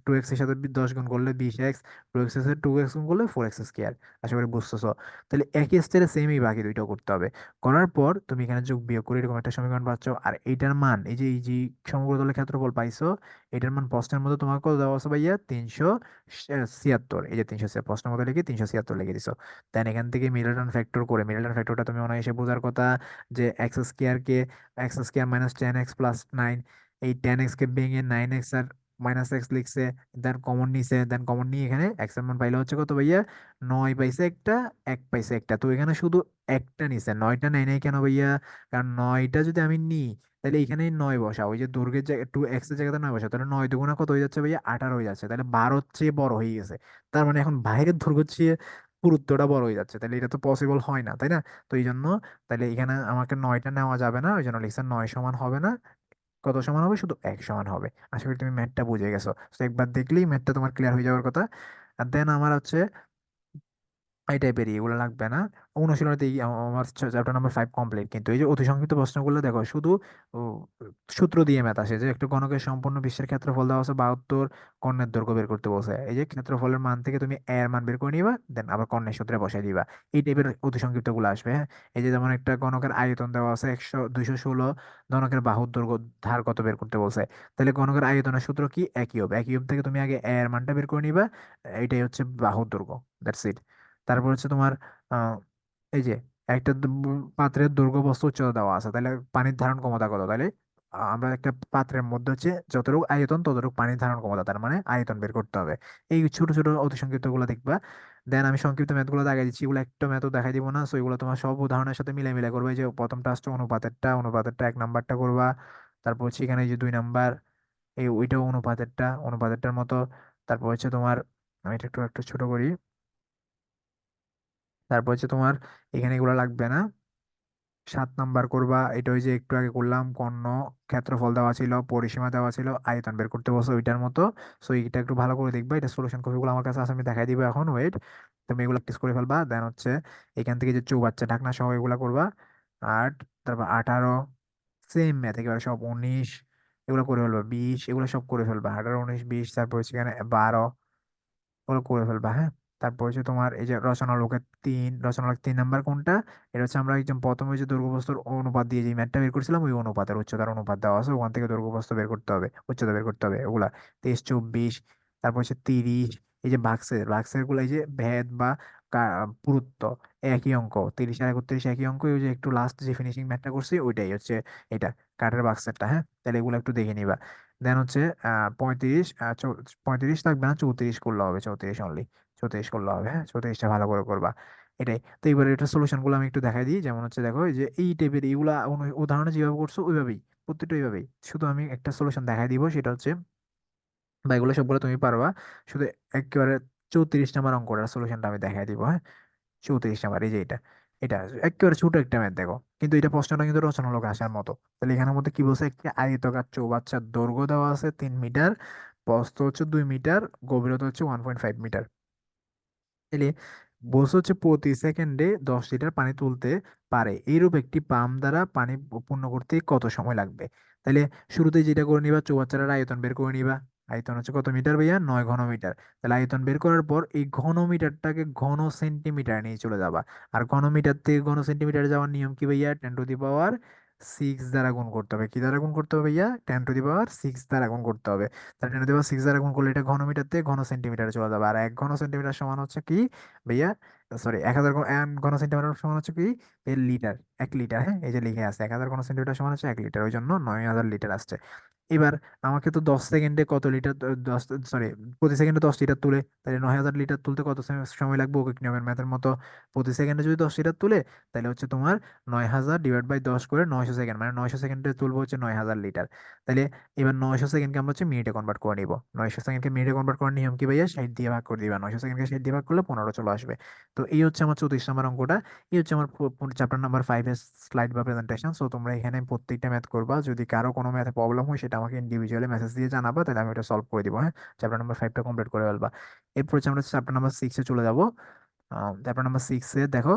2x এর সাথে 10 গুণ করলে 20x, 2x এর সাথে 2x গুণ করলে 4x স্কোয়ার। আশা করি বুঝতেছো। তাহলে একই স্টাইলে সেমই বাকি দুইটাও করতে হবে। করার পর তুমি এখানে যোগ বিয়োগ করে এরকম একটা সমীকরণ পাচ্ছ। আর এইটার মান, এই যে সমগ্র তলের ক্ষেত্রফল পাইছো, এটার মান প্রশ্নের মধ্যে তোমাকে কত দেওয়া আছে ভাইয়া, 376। এই যে 376 প্রশ্নের মধ্যে লিখে 376 লিখে দিছো। দেন এখান থেকে মিডলটন ফ্যাক্টর করে, মিডলটন ফ্যাক্টরটা তুমি অনায়াসে বোঝার কথা, যে x square minus 10x plus 9, এই 10x কে ভেঙে 9x আর -x লিখছে, দেন কমন নিছে, দেন কমন নিয়ে এখানে এক্স এর মান পাইলে হচ্ছে কত ভাইয়া, 9 পাইছে একটা, 1 পাইছে একটা, তো এখানে শুধু একটা নিছে, 9টা নেয় নাই কেন ভাইয়া? কারণ 9টা যদি আমি নিই তাহলে এখানে 9 বসা, ওই যে দৈর্ঘ্যের জায়গায় 2x এর জায়গাতে 9 বসা, তাহলে 9 দুগুণা কত হয়ে যাচ্ছে ভাইয়া? 18 হয়ে যাচ্ছে, তাহলে 12 চেয়ে বড় হয়ে গেছে। তার মানে এখন বাইরের দৈর্ঘ্যের চেয়ে পুরুত্বটা বড় হয়ে যাচ্ছে, তাহলে এটা তো পসিবল হয় না, তাই না? তো এই জন্য তাহলে এখানে আমাকে 9টা নেওয়া যাবে না, ওই জন্য লিখছে 9 সমান হবে না। কত সমান হবে? শুধু 1 সমান হবে। আশা করি তুমি ম্যাথটা বুঝে গেছো, তো একবার দেখলেই ম্যাথটা তোমার ক্লিয়ার হয়ে যাওয়ার কথা। আর দেন আমার হচ্ছে এই টাইপের এগুলো লাগবে না। অনুশীলনীতে আমার চ্যাপ্টার নাম্বার 5 কমপ্লিট, কিন্তু এই যে অতি সংক্ষিপ্ত প্রশ্নগুলো দেখো শুধু ও, সূত্র দিয়ে ম্যাথ আসে, যে একটা গণকের সম্পূর্ণ বিশ্বের ক্ষেত্রফল দেওয়া আছে 72, কর্ণের দৈর্ঘ্য বের করতে বলছে, এই যে ক্ষেত্রফলের মান থেকে তুমি এর মান বের করে নিবা, দেন আবার কর্ণের সূত্রে বসাই দিবা। এই টাইপের অতি সংক্ষিপ্ত গুলো আসবে, হ্যাঁ। এই যে যেমন একটা গণকের আয়তন দেওয়া আছে 216, গণকের বাহুর দৈর্ঘ্য ধার কত বের করতে বলছে, তাহলে গণকের আয়তনের সূত্র কি? এক কিউব। এক কিউব থেকে তুমি আগে এর মানটা বের করে নিবা, এইটাই হচ্ছে বাহুর দৈর্ঘ্য। That's it. তারপর হচ্ছে তোমার এই যে একটা পাত্রের দৈর্ঘ্য বস্তু উচ্চতা দেওয়া আছে, তাহলে পানির ধারণ ক্ষমতা কত? তাহলে আমরা একটা পাত্রের মধ্যে হচ্ছে যতটুকু আয়তন ততটুকু পানির ধারণ ক্ষমতা, তার মানে আয়তন বের করতে হবে। এই ছোট ছোট অতি সংক্ষিপ্ত গুলো দেখবা। দেন আমি সংক্ষিপ্ত ম্যাথ গুলো দেখাই দিচ্ছি, এগুলো একটা ম্যাথও দেখাই দিব না, সো এগুলো তোমার সব উদাহরণের সাথে মিলাই মিলাই করবে। এই যে প্রথমটা আসছে অনুপাতেরটা, অনুপাতেরটা 1 নাম্বারটা করবা। তারপর হচ্ছে এখানে এই যে 2 নাম্বার, এই ওইটাও অনুপাতেরটা, অনুপাতেরটার মতো। তারপর হচ্ছে তোমার, আমি এটা একটু একটু ছোট করি। তারপর হচ্ছে তোমার এখানে এগুলো লাগবে না। 7 নাম্বার করবা, এটা ওই যে একটু আগে করলাম, কর্ণ, ক্ষেত্রফল দেওয়া ছিল, পরিসীমা দেওয়া ছিল, আয়তন বের করতে বলছো ওইটার মতো। সো এটা একটু ভালো করে দেখবা, এটা সলিউশন কপিগুলো আমার কাছে আছে, আমি দেখাই দিব এখন, ওয়েট। তুমি এগুলো প্র্যাকটিস করে ফেলবা। দেন হচ্ছে এখান থেকে যে চৌবাচ্চা ঢাকনা সহ এগুলো করবা। 8, তারপর 18, সেম ম্যাথ একেবারে সব 19, এগুলো করে ফেলবা। 20, এগুলো সব করে ফেলবা, 18, 19, 20, তারপর হচ্ছে এখানে 12, ওগুলো করে ফেলবা, হ্যাঁ। তারপর হচ্ছে তোমার এই যে রচনালোকের 3, রচনালোক 3 নাম্বার কোনটা? এটা হচ্ছে আমরা একদম প্রথমে যে দৈর্ঘ্য প্রস্থর অনুপাত দিয়ে যে ম্যাথটা বের করছিলাম, ওই অনুপাতের উচ্চতার অনুপাত দেওয়া আছে, ওখান থেকে দৈর্ঘ্য প্রস্থ বের করতে হবে, উচ্চতা বের করতে হবে ওগুলা। 23, 24, তারপর হচ্ছে 30, এই যে ভাগশের, ভাগশের গুলো এই যে ভেদ বা পুরুত্ব, একই অঙ্ক, 30 আর 31 একই অঙ্ক, ওই যে একটু লাস্ট যে ফিনিশিং ম্যাথটা করছি ওইটাই হচ্ছে এটা, কাঠের বাক্সেরটা, হ্যাঁ। তাহলে এগুলো একটু দেখে নিবা। দেন হচ্ছে 35, 35 লাগবে না, 34 করলে হবে, 34 অনলি, 34 করলে হবে, হ্যাঁ। 34টা ভালো করে করবা, এটাই। তো এবার এটা সলিউশন গুলো আমি একটু দেখাই দিই, যেমন হচ্ছে দেখো এই যে এই টাইপের এইগুলা উদাহরণে যেভাবে করছো ওইভাবেই, প্রত্যেকটা ওইভাবেই, শুধু আমি একটা সলিউশন দেখাই দিব, সেটা হচ্ছে বা এগুলো সবগুলো তুমি পারবা, শুধু একেবারে 34 নাম্বার অঙ্কটার সলিউশনটা আমি দেখাই দিব, হ্যাঁ। 34 নাম্বার, এই যে এটা, এটা একেবারে ছোট একটা ম্যাথ দেখো, কিন্তু এটা প্রশ্নটা কিন্তু রচনালোক আসার মতো। তাহলে এখানের মধ্যে কি বলছে? একটি আয়তকার চৌবাচ্চার দৈর্ঘ্য দেওয়া আছে 3 মিটার, প্রস্থ হচ্ছে 2 মিটার, গভীরতা হচ্ছে 1.5 মিটার। তাহলে বলছে হচ্ছে প্রতি সেকেন্ডে 10 লিটার পানি তুলতে পারে, এইরূপ একটি পাম্প দ্বারা পানি পূর্ণ করতে কত সময় লাগবে? তাহলে শুরুতে যেটা করে নিবা, চৌবাচ্চাটার আয়তন বের করে নিবা। আয়তন হচ্ছে কত মিটার ভাইয়া? 9 ঘনমিটার। তাহলে আয়তন বের করার পর এই ঘনমিটারটাকে ঘন সেন্টিমিটার নিয়ে চলে যাবা। আর ঘনমিটার থেকে ঘন সেন্টিমিটার যাওয়ার নিয়ম কি ভাইয়া? 10⁻6 দ্বারা গুণ করতে হবে। কি দ্বারা গুণ করতে হবে ভাইয়া? 10⁻6 দ্বারা গুণ করতে হবে। তাহলে 10⁻6 দ্বারা গুণ করলে এটা ঘনমিটার থেকে ঘন সেন্টিমিটারে চলে যাবে। আর 1 ঘন সেন্টিমিটার সমান হচ্ছে কি ভাইয়া? সরি, 1000 ঘন সেন্টিমিটার সমান হচ্ছে কি লিটার? 1 লিটার, হ্যাঁ। এই যে লিখে আছে 1000 ঘন সেন্টিমিটার সমান হচ্ছে 1 লিটার, ওই জন্য 9000 লিটার আসছে। এবার আমাকে তো 10 সেকেন্ডে কত লিটার, 10, সরি, প্রতি সেকেন্ডে 10 লিটার তুলে, তাহলে 9000 লিটার তুলতে কত সময় লাগবে? ওকে নিয়মের ম্যাথের মতো প্রতি সেকেন্ডে যদি 10 লিটার তুলে, তাহলে হচ্ছে তোমার 9000 ডিভাইড বাই 10 করে 900 সেকেন্ড, মানে 900 সেকেন্ডে তুলবো হচ্ছে 9000 লিটার। তাহলে এবার 900 সেকেন্ডকে আমরা হচ্ছে মিনিটে কনভার্ট করে নিব। 900 সেকেন্ডকে মিনিটে কনভার্ট করার নিয়ম কি ভাইয়া? 60 দিয়ে ভাগ করে দিবা, 900 সেকেন্ডকে 60 দিয়ে ভাগ করলে 15 চলে আসবে। তো এই হচ্ছে আমার 34 নাম্বার অঙ্কটা। এই হচ্ছে আমার চ্যাপ্টার নাম্বার 5 এর স্লাইড বা প্রেজেন্টেশন। সো তোমরা এখানে প্রত্যেকটা ম্যাথ করবা, যদি কারো কোনো ম্যাথে প্রবলেম হয় সেটা আমাকে ইন্ডিভিজুয়ালি মেসেজ দিয়ে জানাবা, তাহলে আমি এটা সলভ করে দিব, হ্যাঁ। চ্যাপ্টার নাম্বার 5টা কমপ্লিট করে ফেলবা। এরপর হচ্ছে আমরা চ্যাপ্টার নাম্বার 6-এ চলে যাবো। চ্যাপ্টার নাম্বার 6-এ দেখো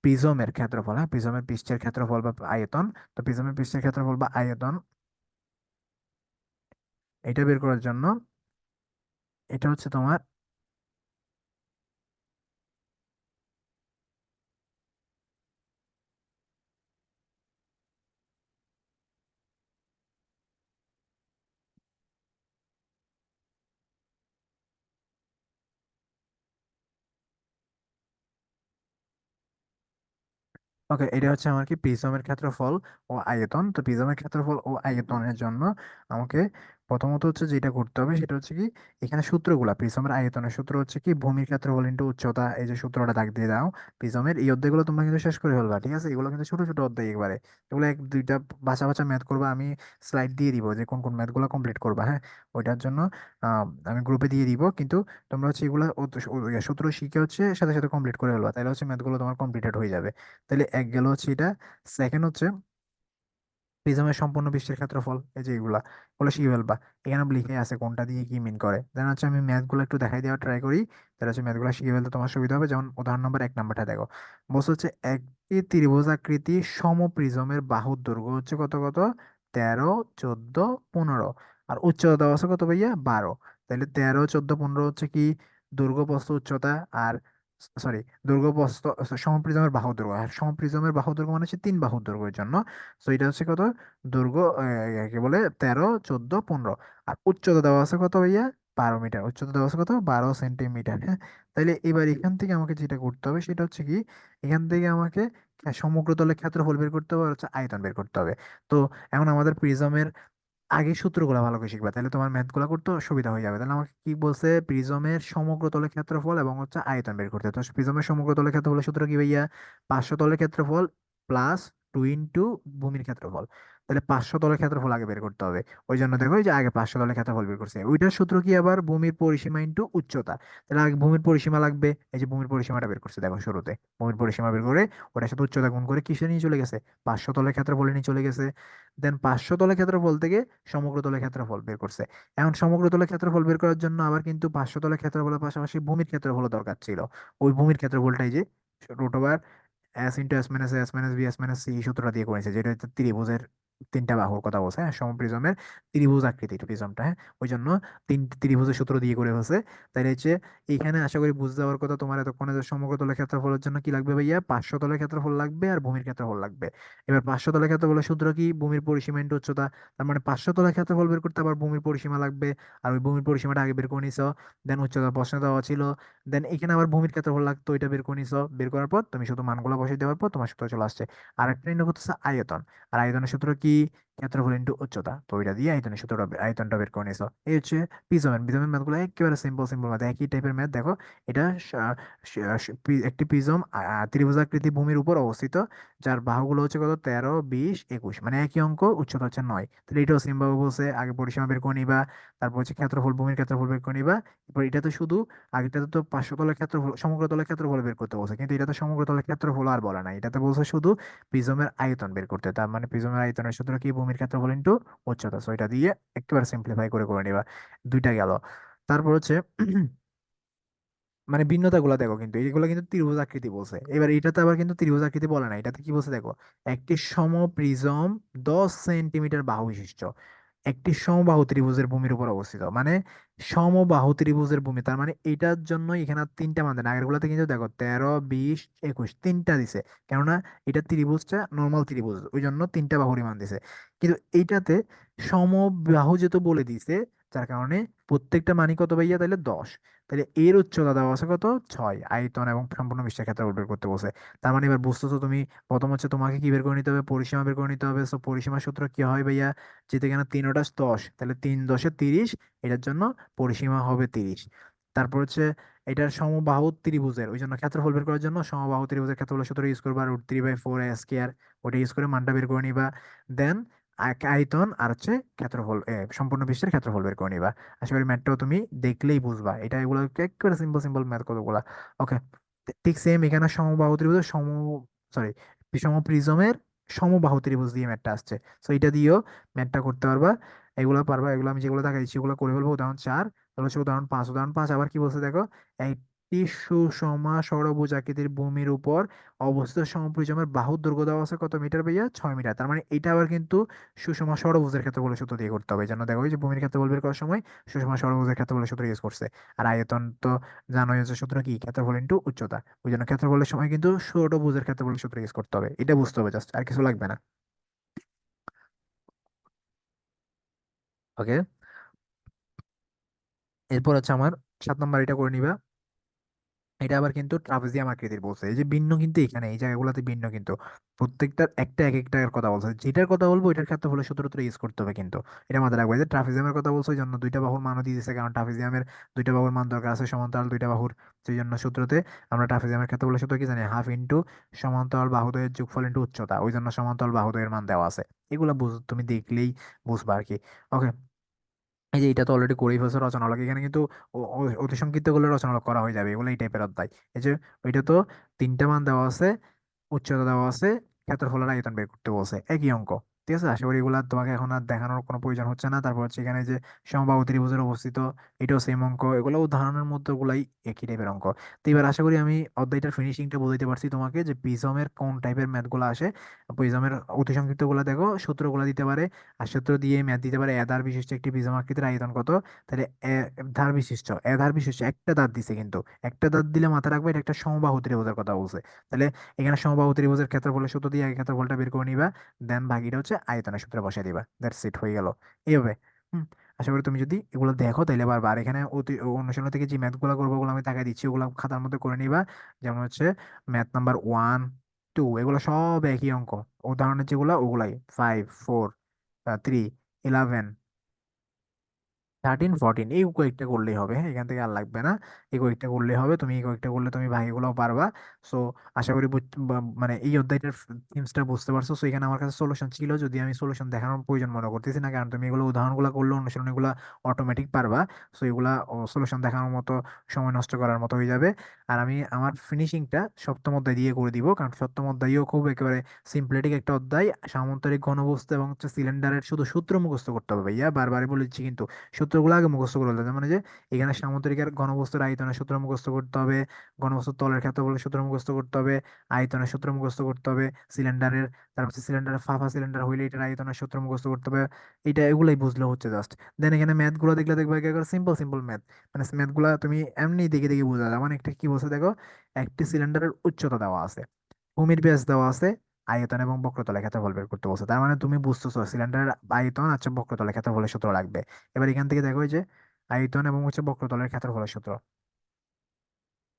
প্রিজমের ক্ষেত্রফল, হ্যাঁ, প্রিজমের পৃষ্ঠের ক্ষেত্রফল বা আয়তন। তো প্রিজমের পৃষ্ঠের ক্ষেত্রফল বা আয়তন এটা বের করার জন্য এটা হচ্ছে তোমার, ওকে, এটা হচ্ছে আমার কি প্রিজমের ক্ষেত্রফল ও আয়তন। তো প্রিজমের ক্ষেত্রফল ও আয়তনের জন্য আমাকে প্রথমত হচ্ছে যেটা করতে হবে সেটা হচ্ছে কি, এখানে সূত্রগুলা প্রিজমের আয়তনের সূত্র হচ্ছে কি ভূমির ক্ষেত্রফল ইন্টু উচ্চতা, এই যে সূত্রটা দাগ দিয়ে দাও। প্রিজমের এই অধ্যায়গুলো তোমরা কিন্তু শেষ করে ফেলবা, ঠিক আছে? এগুলো কিন্তু ছোট ছোট অধ্যায় একবারে, এগুলো এক দুইটা বাছা বাছা ম্যাথ করবা। আমি স্লাইড দিয়ে দিব যে কোন কোন ম্যাথগুলো কমপ্লিট করবা, হ্যাঁ? ওইটার জন্য আমি গ্রুপে দিয়ে দিব, কিন্তু তোমরা হচ্ছে এগুলো সূত্র শিখে হচ্ছে সাথে সাথে কমপ্লিট করে ফেলবা, তাহলে হচ্ছে ম্যাথগুলো তোমার কমপ্লিটেড হয়ে যাবে। তাহলে এক গেল হচ্ছে এটা। সেকেন্ড হচ্ছে প্রিজমের সম্পূর্ণ পৃষ্ঠের ক্ষেত্রফল, এই যে এগুলা, ওগুলো শিখে ফেলবা। এখানে লিখে আছে কোনটা দিয়ে কি মিন করে। দেন হচ্ছে আমি ম্যাথগুলো একটু দেখাই দেওয়ার ট্রাই করি, তাহলে হচ্ছে ম্যাথগুলো শিখে ফেলতে তোমার সুবিধা হবে। যেমন উদাহরণ নম্বর 1 নম্বরটা দেখো, বলছে হচ্ছে একটি ত্রিভুজাকৃতি সমপ্রিজমের বাহুর দৈর্ঘ্য হচ্ছে কত কত, 13, 14, 15, আর উচ্চতা দেওয়া আছে কত ভাইয়া, 12। তাহলে 13, 14, 15 হচ্ছে কি দৈর্ঘ্য প্রস্থ উচ্চতা, আর সরি, দৈর্ঘ্য প্রস্থ সমপ্রিজমের বাহুর দৈর্ঘ্য, আর সমপ্রিজমের বাহুর দৈর্ঘ্য মানে হচ্ছে 3 বাহুর দৈর্ঘ্যের জন্য। তো এটা হচ্ছে কত, দৈর্ঘ্য কি বলে 13, 14, 15। আর উচ্চতা দেওয়া আছে কত ভাইয়া, 12 মিটার। উচ্চতা দেওয়া আছে কত, 12 সেন্টিমিটার, হ্যাঁ? তাইলে এবার এখান থেকে আমাকে যেটা করতে হবে সেটা হচ্ছে কি, এখান থেকে আমাকে সমগ্র তলের ক্ষেত্রফল বের করতে হবে আর হচ্ছে আয়তন বের করতে হবে। তো এখন আমাদের প্রিজমের আগে সূত্রগুলো ভালো করে শিখবা, তাহলে তোমার ম্যাথগুলো করতে সুবিধা হয়ে যাবে। তাহলে আমাকে কি বলছে, প্রিজমের সমগ্র তলের ক্ষেত্রফল এবং হচ্ছে আয়তন বের করতে। তো প্রিজমের সমগ্র তলের ক্ষেত্রফলের সূত্র কি ভাইয়া, 500 তলের ক্ষেত্রফল প্লাস 2 ইন্টু ভূমির ক্ষেত্রফল। তাহলে 500 তলের ক্ষেত্রফল আগে বের করতে হবে। ওই জন্য দেখো এই যে আগে 500 তলের ক্ষেত্রফল বের করছে, ওইটার সূত্র কি আবার ভূমির পরিসীমা ইন্টু উচ্চতা। তাহলে আগে ভূমির পরিসীমা লাগবে, এই যে ভূমির পরিসীমাটা বের করছে দেখো শুরুতে, ভূমির পরিসীমা বের করে ওটার সাথে উচ্চতা গুণ করে কিসে নিয়ে চলে গেছে, 500 তলের ক্ষেত্রফলে নিয়ে চলে গেছে। দেন 500 তলের ক্ষেত্রফল থেকে সমগ্র তলের ক্ষেত্রফল বের করছে। এখন সমগ্র তলের ক্ষেত্রফল বের করার জন্য আবার কিন্তু 500 তলের ক্ষেত্রফলের পাশাপাশি ভূমির ক্ষেত্রফল দরকার ছিল। ওই ভূমির ক্ষেত্রফলটাই যে root over S into S minus S minus B S minus C সূত্রটা দিয়ে করেছে, যেটা হচ্ছে ত্রিভুজের 3টা বাহুর কথা বলছে, হ্যাঁ? সমপ্রিজমের ত্রিভুজ আকৃতির প্রিজমটা, হ্যাঁ? ওই জন্য ত্রিভুজের সূত্র দিয়ে করে ফেলছে। তাই হচ্ছে এইখানে আশা করি বুঝতে যাওয়ার কথা তোমার এতক্ষণে, যে সমগ্র তলের ক্ষেত্রফলের জন্য কি লাগবে ভাইয়া, 500 তলের ক্ষেত্রফল লাগবে আর ভূমির ক্ষেত্রফল লাগবে। এবার 500 তলের ক্ষেত্রফলের সূত্র কি, ভূমির পরিসীমা ইন্টু উচ্চতা। তার মানে 500 তলের ক্ষেত্রফল বের করতে আবার ভূমির পরিসীমা লাগবে, আর ওই ভূমির পরিসীমাটা আগে বের করে নিছো। দেন উচ্চতা প্রশ্নে দেওয়া ছিল, দেন এখানে আবার ভূমির ক্ষেত্রফল লাগতো, ওইটা বের করে নিছো। বের করার পর তুমি শুধু মানগুলো বসিয়ে দেওয়ার পর তোমার সূত্র চলে আসছে। আর একটা নির্ণয় করতেছে আয়তন, আর আয়তনের সূত্র কি, ক্ষেত্রফল ইন্টু উচ্চতা। তো ওইটা দিয়ে আয়তনের সূত্রটা আয়তনটা বের করে নিছো। এই হচ্ছে প্রিজমের ম্যাথগুলো একেবারে সিম্পল সিম্পল ম্যাথ, একই টাইপের ম্যাথ। দেখো এটা একটি প্রিজম ত্রিভুজাকৃতি ভূমির উপর অবস্থিত, যার বাহুগুলো হচ্ছে কত, 13, 20, 21, মানে একই অঙ্ক, উচ্চতা হচ্ছে 9। তাহলে এটাও সিম্পল বলছে, আগে পরিসীমা বের করে নিবা, তারপর হচ্ছে ক্ষেত্রফল, ভূমির ক্ষেত্রফল বের করে নিবা। এবার এটা তো শুধু, আগেটাতে তো 500 তলের ক্ষেত্রফল, সমগ্র তলের ক্ষেত্রফল বের করতে বলছে, কিন্তু এটা তো সমগ্র তলের ক্ষেত্রফল আর বলে না, এটাতে বলছে শুধু প্রিজমের আয়তন বের করতে। তার মানে প্রিজমের আয়তনের সূত্র কি, ভূমির ক্ষেত্রফল ইন্টু উচ্চতা। সো এটা দিয়ে একেবারে সিম্পলিফাই করে করে নিবা। দুইটা গেল। তারপর হচ্ছে মানে ভিন্নতাগুলো দেখো, কিন্তু এইগুলো কিন্তু ত্রিভুজ আকৃতি বলছে। এবার এটাতে আবার কিন্তু ত্রিভুজ আকৃতি বলে না, এটাতে কি বলছে দেখো, একটি সমপ্রিজম 10 সেন্টিমিটার বাহু বিশিষ্ট একটি সমবাহু ত্রিভুজের ভূমির উপর অবস্থিত, মানে সমবাহু ত্রিভুজের ভূমি। তার মানে এটার জন্য এখানে আর তিনটা মান দেয় না, আগের গুলাতে কিন্তু দেখো 13, 20, 21 তিনটা দিছে, কেননা এটা ত্রিভুজটা নর্মাল ত্রিভুজ, ওই জন্য 3টা বাহুরই মান দিছে। কিন্তু এইটাতে সমবাহু যেহেতু বলে দিছে, যার কারণে প্রত্যেকটা মানই কত পাইয়া, তাহলে 10। তাহলে এর উচ্চতা দেওয়া আছে কত, 6। আয়তন এবং সম্পূর্ণ পৃষ্ঠের ক্ষেত্রফল বের করতে বলছে। তার মানে এবার বুঝতেছো তুমি, প্রথম হচ্ছে তোমাকে কি বের করে নিতে হবে, পরিসীমা বের করে নিতে হবে। সো পরিসীমার সূত্র কি হয় ভাইয়া, যেহেতু এখানে 3 ও 10, তাহলে 3 × 10 = 30, এটার জন্য পরিসীমা হবে 30। তারপর হচ্ছে এটার সমবাহু ত্রিভুজের, ওই জন্য ক্ষেত্রফল বের করার জন্য সমবাহু ত্রিভুজের ক্ষেত্রফলের সূত্র ইউজ করবা, √3/4 স্কয়ার, ওটা ইউজ করে মানটা বের করে নিবা। দেন আয়তন আর হচ্ছে ক্ষেত্রফল, সম্পূর্ণ পৃষ্ঠের ক্ষেত্রফল বের করে নিবা। আশা করি ম্যাথটাও তুমি দেখলেই বুঝবা, এটা এগুলো একেবারে সিম্পল সিম্পল ম্যাথ কতগুলা। ওকে, ঠিক সেম এখানে সমবাহু ত্রিভুজ সরি সমপ্রিজমের সমবাহু ত্রিভুজ দিয়ে ম্যাথটা আসছে। সো এটা দিয়েও ম্যাথটা করতে পারবা, এগুলো পারবা। এগুলো আমি যেগুলো দেখাইছি এগুলো করে ফেলবো। উদাহরণ 4, তাহলে হচ্ছে উদাহরণ 5। উদাহরণ 5 আবার কি বলছে দেখো, একটি সুষমা ষড়ভুজ আকৃতির ভূমির উপর অবস্থিত সমপ্রিজমের বাহুর দৈর্ঘ্য দেওয়া আছে কত মিটার ভাইয়া, 6 মিটার। তার মানে এটা আবার কিন্তু সুষমা ষড়ভুজের ক্ষেত্রে বলে সূত্র দিয়ে করতে হবে। এই জন্য দেখো এই যে ভূমির ক্ষেত্রে বের করার সময় সুষমা ষড়ভুজের ক্ষেত্রে বলে সূত্র ইউজ করছে। আর আয়তন তো জানোই হচ্ছে সূত্র কি, ক্ষেত্রফল ইন্টু উচ্চতা। ওই জন্য ক্ষেত্রফলের সময় কিন্তু ষড়ভুজের ক্ষেত্রফলের সূত্র ইউজ করতে হবে, এটা বুঝতে হবে, জাস্ট আর কিছু লাগবে না। ওকে, এরপর হচ্ছে আমার 7 নম্বর, এটা করে নিবা। এটা আবার কিন্তু ট্রাপিজিয়াম আকৃতির বলছে, এই যে ভিন্ন কিন্তু এখানে এই জায়গাগুলোতে ভিন্ন কিন্তু প্রত্যেকটার একটা এক একটার কথা বলছে, যেটার কথা বলবো এটার ক্ষেত্রে হলে সূত্র ইউজ করতে হবে কিন্তু। এটা মাথায় রাখবে যে ট্রাপিজিয়ামের কথা বলছো এই জন্য দুইটা বাহুর মানও দিয়ে দিচ্ছে, কারণ ট্রাপিজিয়ামের দুইটা বাহুর মান দরকার আছে সমান্তরাল দুইটা বাহুর। সেই জন্য সূত্রতে আমরা ট্রাপিজিয়ামের ক্ষেত্রে বলে সূত্র কি জানি, হাফ ইন্টু সমান্তরাল বাহুদ্বয়ের যোগফল ইন্টু উচ্চতা, ওই জন্য সমান্তরাল বাহুদ্বয়ের মান দেওয়া আছে। এগুলো তুমি দেখলেই বুঝবা আর কি। ওকে, এই যে এটা তো অলরেডি করেই ফেলছে রচনালক, এখানে কিন্তু অতি সংক্ষিপ্ত গুলো রচনালক করা হয়ে যাবে, এগুলো এই টাইপের অধ্যায়। এই যে ওইটা তো তিনটা মান দেওয়া আছে, উচ্চতা দেওয়া আছে, ক্ষেত্রফলের আয়তন বের করতে বলছে, একই অঙ্ক। ঠিক আছে, আশা করি এগুলা তোমাকে এখন আর দেখানোর কোনো প্রয়োজন হচ্ছে না। তারপর হচ্ছে এখানে যে সমবাহু ত্রিভুজের অবস্থিত, এটাও সেম অঙ্ক, এগুলো উদাহরণের মধ্যে গুলাই একই টাইপের অঙ্ক। তো এবার আশা করি আমি অধ্যায়টার ফিনিশিংটা বুঝাইতে পারছি তোমাকে, যে প্রিজমের কোন টাইপের ম্যাথ গুলো আসে। প্রিজমের অতি সংক্ষিপ্ত গুলা দেখো সূত্রগুলা দিতে পারে, আর সূত্র দিয়ে ম্যাথ দিতে পারে। এ ধার বিশিষ্ট একটি প্রিজম আকৃতির আয়তন কত, তাহলে এ ধার বিশিষ্ট একটা দাঁত দিছে কিন্তু, একটা দাঁত দিলে মাথায় রাখবে এটা একটা সমবাহু ত্রিভুজের কথা বলছে। তাহলে এখানে সমবাহু ত্রিভুজের ক্ষেত্রফলের সূত্র দিয়ে আগে ক্ষেত্রফলটা বের করে নিবা, দেন বাকিটা হচ্ছে আয়তনের সূত্রে বসাই দিবা, দ্যাটস ইট, হয়ে গেল এইভাবে। হুম। আশা করি তুমি যদি এগুলো দেখো তাহলে বারবার এখানে অনুশীলন থেকে যে ম্যাথ গুলো করবো ওগুলো আমি টাকা দিচ্ছি, ওগুলো খাতার মধ্যে করে নিবা। যেমন হচ্ছে ম্যাথ নাম্বার 1, 2, এগুলো সব একই অঙ্ক, উদাহরণের যেগুলো ওগুলাই 5, 4, 3, 11, 13, 14, এই কয়েকটা করলেই হবে। হ্যাঁ, এখান থেকে আর লাগবে না, এই কয়েকটা করলেই হবে। তুমি এই কয়েকটা করলে তুমি ভাগেগুলো পারবা। সো আশা করি মানে এই অধ্যায়টার থিমসটা বুঝতে পারছো। সো এখানে আমার কাছে সলিউশন ছিল, যদি আমি সলিউশন দেখানোর প্রয়োজন মনে করতেছি না, কারণ তুমি এগুলো উদাহরণগুলো করলে অনুশীলন এগুলো অটোমেটিক পারবা। সো এগুলা সলিউশন দেখানোর মতো, সময় নষ্ট করার মতো হয়ে যাবে। আর আমি আমার ফিনিশিংটা সপ্তম অধ্যায় দিয়ে করে দিব, কারণ সপ্তম অধ্যায়ও খুব একেবারে সিম্পলেটিক একটা অধ্যায়। সামান্তরিক ঘনবস্তু এবং হচ্ছে সিলিন্ডারের শুধু সূত্র মুখস্থ করতে হবে ভাইয়া, বারবারই বলেছি কিন্তু সূত্রগুলো আগে মুখস্থ করে ফেলতে হবে। মানে যে এখানে সামুদ্রিকের ঘনবস্তুর আয়তনের সূত্র মুখস্থ করতে হবে, ঘনবস্তুর তলের ক্ষেত্রফলের সূত্র মুখস্থ করতে হবে, আয়তনের সূত্র মুখস্থ করতে হবে সিলিন্ডারের, তারপর সিলিন্ডারের ফাঁপা সিলিন্ডার হইলে এটার আয়তনের সূত্র মুখস্থ করতে হবে। এটা এগুলাই বুঝলে হচ্ছে জাস্ট। দেন এখানে ম্যাথ গুলো দেখলে দেখবে একেবারে সিম্পল সিম্পল ম্যাথ, মানে ম্যাথ গুলা তুমি এমনি দেখে দেখে বোঝা যায়। মানে একটা কি বলছে দেখো, একটি সিলিন্ডারের উচ্চতা দেওয়া আছে, ভূমির ব্যাস দেওয়া আছে, আয়তন এবং বক্রতলের ক্ষেত্রফল বের করতে বলছে। তার মানে তুমি বুঝতেছো সিলিন্ডারের আয়তন আচ্ছা বক্রতলের ক্ষেত্রফলের সূত্র লাগবে। এবার এখান থেকে দেখো এই যে আয়তন এবং হচ্ছে বক্রতলের ক্ষেত্রফলের সূত্র,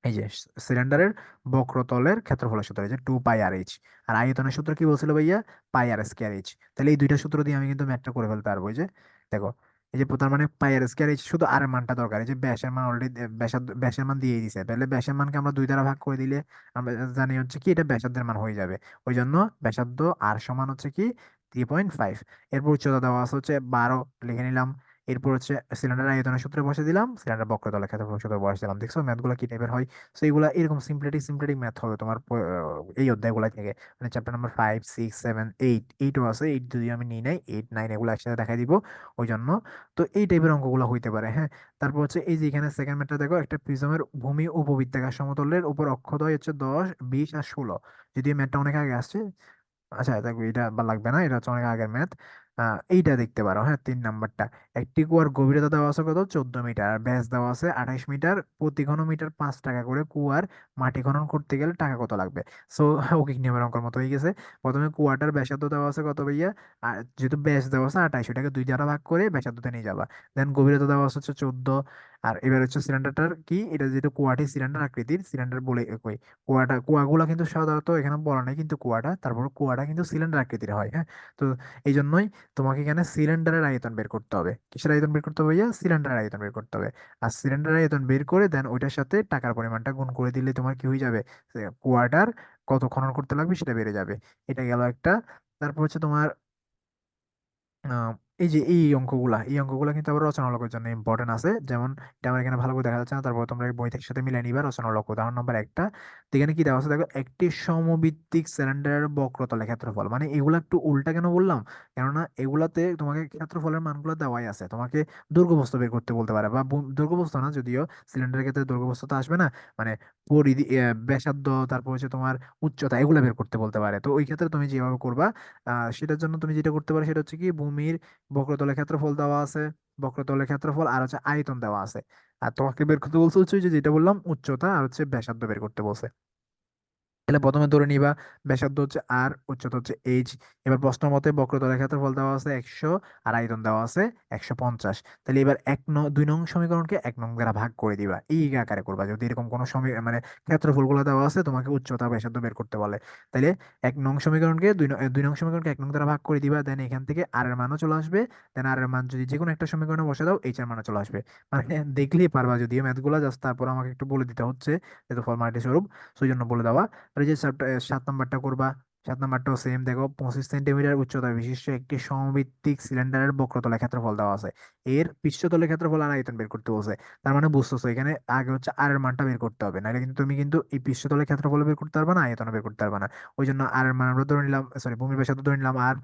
এই যে সিলিন্ডারের বক্রতলের ক্ষেত্রফলের সূত্র, এই যে 2 পাই আর এইচ। আর আয়তনের সূত্র কি বলছিল ভাইয়া, পাই আর স্কয়ার এইচ। তাহলে এই দুইটা সূত্র দিয়ে আমি কিন্তু ম্যাথটা করে ফেলতে পারবো। এই যে দেখো, এই যে তার মানে পাই আর স্কয়ার এইচ, শুধু আর এর মানটা দরকার। এই যে ব্যাসের মান অলরেডি, ব্যাসের মান দিয়ে দিছে, তাহলে ব্যাসের মানকে আমরা দুই দ্বারা ভাগ করে দিলে আমরা জানি হচ্ছে কি এটা ব্যাসার্ধের মান হয়ে যাবে। ওই জন্য ব্যাসার্ধ আর সমান হচ্ছে কি 3.5। এরপর উচ্চতা দেওয়া আছে হচ্ছে 12, লিখে নিলাম। এরপর হচ্ছে সিলিন্ডার আয়তনের সূত্রে বসে দিলাম, সিলিন্ডার বক্রতলের ক্ষেত্রফলের সূত্রে বসে দিলাম। দেখছো ম্যাথগুলো কি টাইপের হয়। সো এইগুলা এরকম সিম্পলেটিক সিম্পলেটিক ম্যাথ হবে তোমার এই অধ্যায়গুলো থেকে। মানে চ্যাপ্টার নাম্বার 5, 6, 7, 8, এইটও আছে, এইট যদি আমি নিই নাই, 8, 9 এগুলো একসাথে দেখাই দিব ওই জন্য। তো এই টাইপের অঙ্কগুলো হইতে পারে। হ্যাঁ, তারপর হচ্ছে এই যে এখানে সেকেন্ড ম্যাথটা দেখো, একটা প্রিজমের ভূমি উপবৃত্তাকার সমতলের উপর অক্ষদ্বয় হচ্ছে 10, 20 আর 16। যদি এই ম্যাথটা অনেক আগে আসছে, আচ্ছা দেখো এটা বা লাগবে না, এটা হচ্ছে অনেক আগের ম্যাথ। এইটা দেখতে পারো। হ্যাঁ, 3 নাম্বারটা, একটি কুয়ার গভীরতা দেওয়া আছে কত, 14 মিটার, আর ব্যাস দেওয়া আছে 28 মিটার, প্রতি ঘন মিটার 5 টাকা করে, কুয়ার মাটি খনন করতে গেলে টাকা কত লাগবে। সো ওকে, নিয়মের অঙ্কের মতো হয়ে গেছে। প্রথমে কুয়াটার ব্যাসার্ধ দেওয়া আছে কত ভাইয়া, আর যেহেতু ব্যাস দেওয়া আছে 28, ওটাকে দুই দ্বারা ভাগ করে ব্যাসার্ধতে নিয়ে যাবা। দেন গভীরতা দেওয়া আছে হচ্ছে 14। আর এবার হচ্ছে সিলিন্ডারটার কি, এটা যেহেতু কুয়াটি সিলিন্ডার আকৃতির, সিলিন্ডার বলে কই, কুয়াগুলা কিন্তু সাধারণত এখানে বলা নাই কিন্তু কুয়াটা, তারপর কুয়াটা কিন্তু সিলিন্ডার আকৃতির হয়। হ্যাঁ, তো এই জন্যই তোমাকে এখানে সিলিন্ডারের আয়তন বের করতে হবে। কিসের আয়তন বের করতে হবে ভাইয়া, সিলিন্ডারের আয়তন বের করতে হবে। আর সিলিন্ডারের আয়তন বের করে দেন ওইটার সাথে টাকার পরিমাণটা গুণ করে দিলে তোমার কি হয়ে যাবে, কুয়াটার কত খনন করতে লাগবে সেটা বেড়ে যাবে। এটা গেল একটা। তারপর হচ্ছে তোমার আহ, এই যে এই অঙ্কগুলা কিন্তু আবার রচনালকের জন্য ইম্পর্টেন্ট আছে। যেমন এটা আমার এখানে ভালো করে দেখা যাচ্ছে না, তারপর তোমরা এই বই থেকে সাথে মিলিয়ে নিবা। রচনালক উদাহরণ নম্বর 1টা, তো এখানে কি দেওয়া আছে দেখো, একটি সমভিত্তিক সিলিন্ডারের বক্রতলে ক্ষেত্রফল। মানে এগুলা একটু উল্টা কেন বললাম, কেননা এগুলাতে তোমাকে ক্ষেত্রফলের মানগুলো দেওয়াই আছে, তোমাকে দৈর্ঘ্য বের করতে বলতে পারে, বা দৈর্ঘ্য না যদিও, সিলিন্ডারের ক্ষেত্রে দৈর্ঘ্য তো আসবে না, মানে পরিধি, ব্যাসার্ধ, তারপর হচ্ছে তোমার উচ্চতা, এগুলো বের করতে বলতে পারে। তো ওই ক্ষেত্রে তুমি যেভাবে করবা, সেটার জন্য তুমি যেটা করতে পারো সেটা হচ্ছে কি, ভূমির বক্রতলের ক্ষেত্রফল দেওয়া আছে, বক্রতলের ক্ষেত্রফল আর হচ্ছে আয়তন দেওয়া আছে। আর তোমাকে বের করতে বলছে হচ্ছে ওই যে যেটা বললাম উচ্চতা আর হচ্ছে ব্যাসার্ধ বের করতে বলছে। তাহলে প্রথমে ধরে নিবা ব্যাসার্ধ হচ্ছে আর, উচ্চতা হচ্ছে এইচ। এবার প্রশ্ন মতে বক্রতলের ক্ষেত্রফল দেওয়া আছে 100, আর আয়তন দেওয়া আছে 150। তাহলে এবার 2 নং সমীকরণকে 1 নং দ্বারা ভাগ করে দিবা, এই আকারে করবা। যদি এরকম কোনো মানে ক্ষেত্রফল গুলো দেওয়া আছে, তোমাকে উচ্চতা ব্যাসার্ধ বের করতে বলে, তাহলে 1 নং সমীকরণকে 2 নং সমীকরণকে 1 নং দ্বারা ভাগ করে দিবা। দেন এখান থেকে আর এর মানও চলে আসবে। দেন আর এর মান যদি যে কোনো একটা সমীকরণে বসে দাও, এইচ এর মানও চলে আসবে। মানে দেখলেই পারবা যদিও ম্যাথগুলো, জাস্ট তারপর আমাকে একটু বলে দিতে হচ্ছে, যেহেতু ফর্মালিটি স্বরূপ, সেই জন্য বলে দেওয়া। আর এই যে 7 নাম্বারটা করবা, 7 নাম্বারটাও সেম। দেখো 25 সেন্টিমিটার উচ্চতা বিশিষ্ট একটি সমভিত্তিক সিলিন্ডারের বক্রতলের ক্ষেত্রফল দেওয়া আছে, এর পৃষ্ঠতলের ক্ষেত্রফল আর আয়তন বের করতে বলছে। তার মানে বুঝতেছো এখানে আগে হচ্ছে আর এর মানটা বের করতে হবে, নাহলে কিন্তু তুমি কিন্তু এই পৃষ্ঠতলের ক্ষেত্রফল বের করতে পারবে না, আয়তন বের করতে পারবে না। ওই জন্য আর এর মান আমরা ধরে নিলাম, সরি ভূমির ব্যাসার্ধ ধরে নিলাম আর,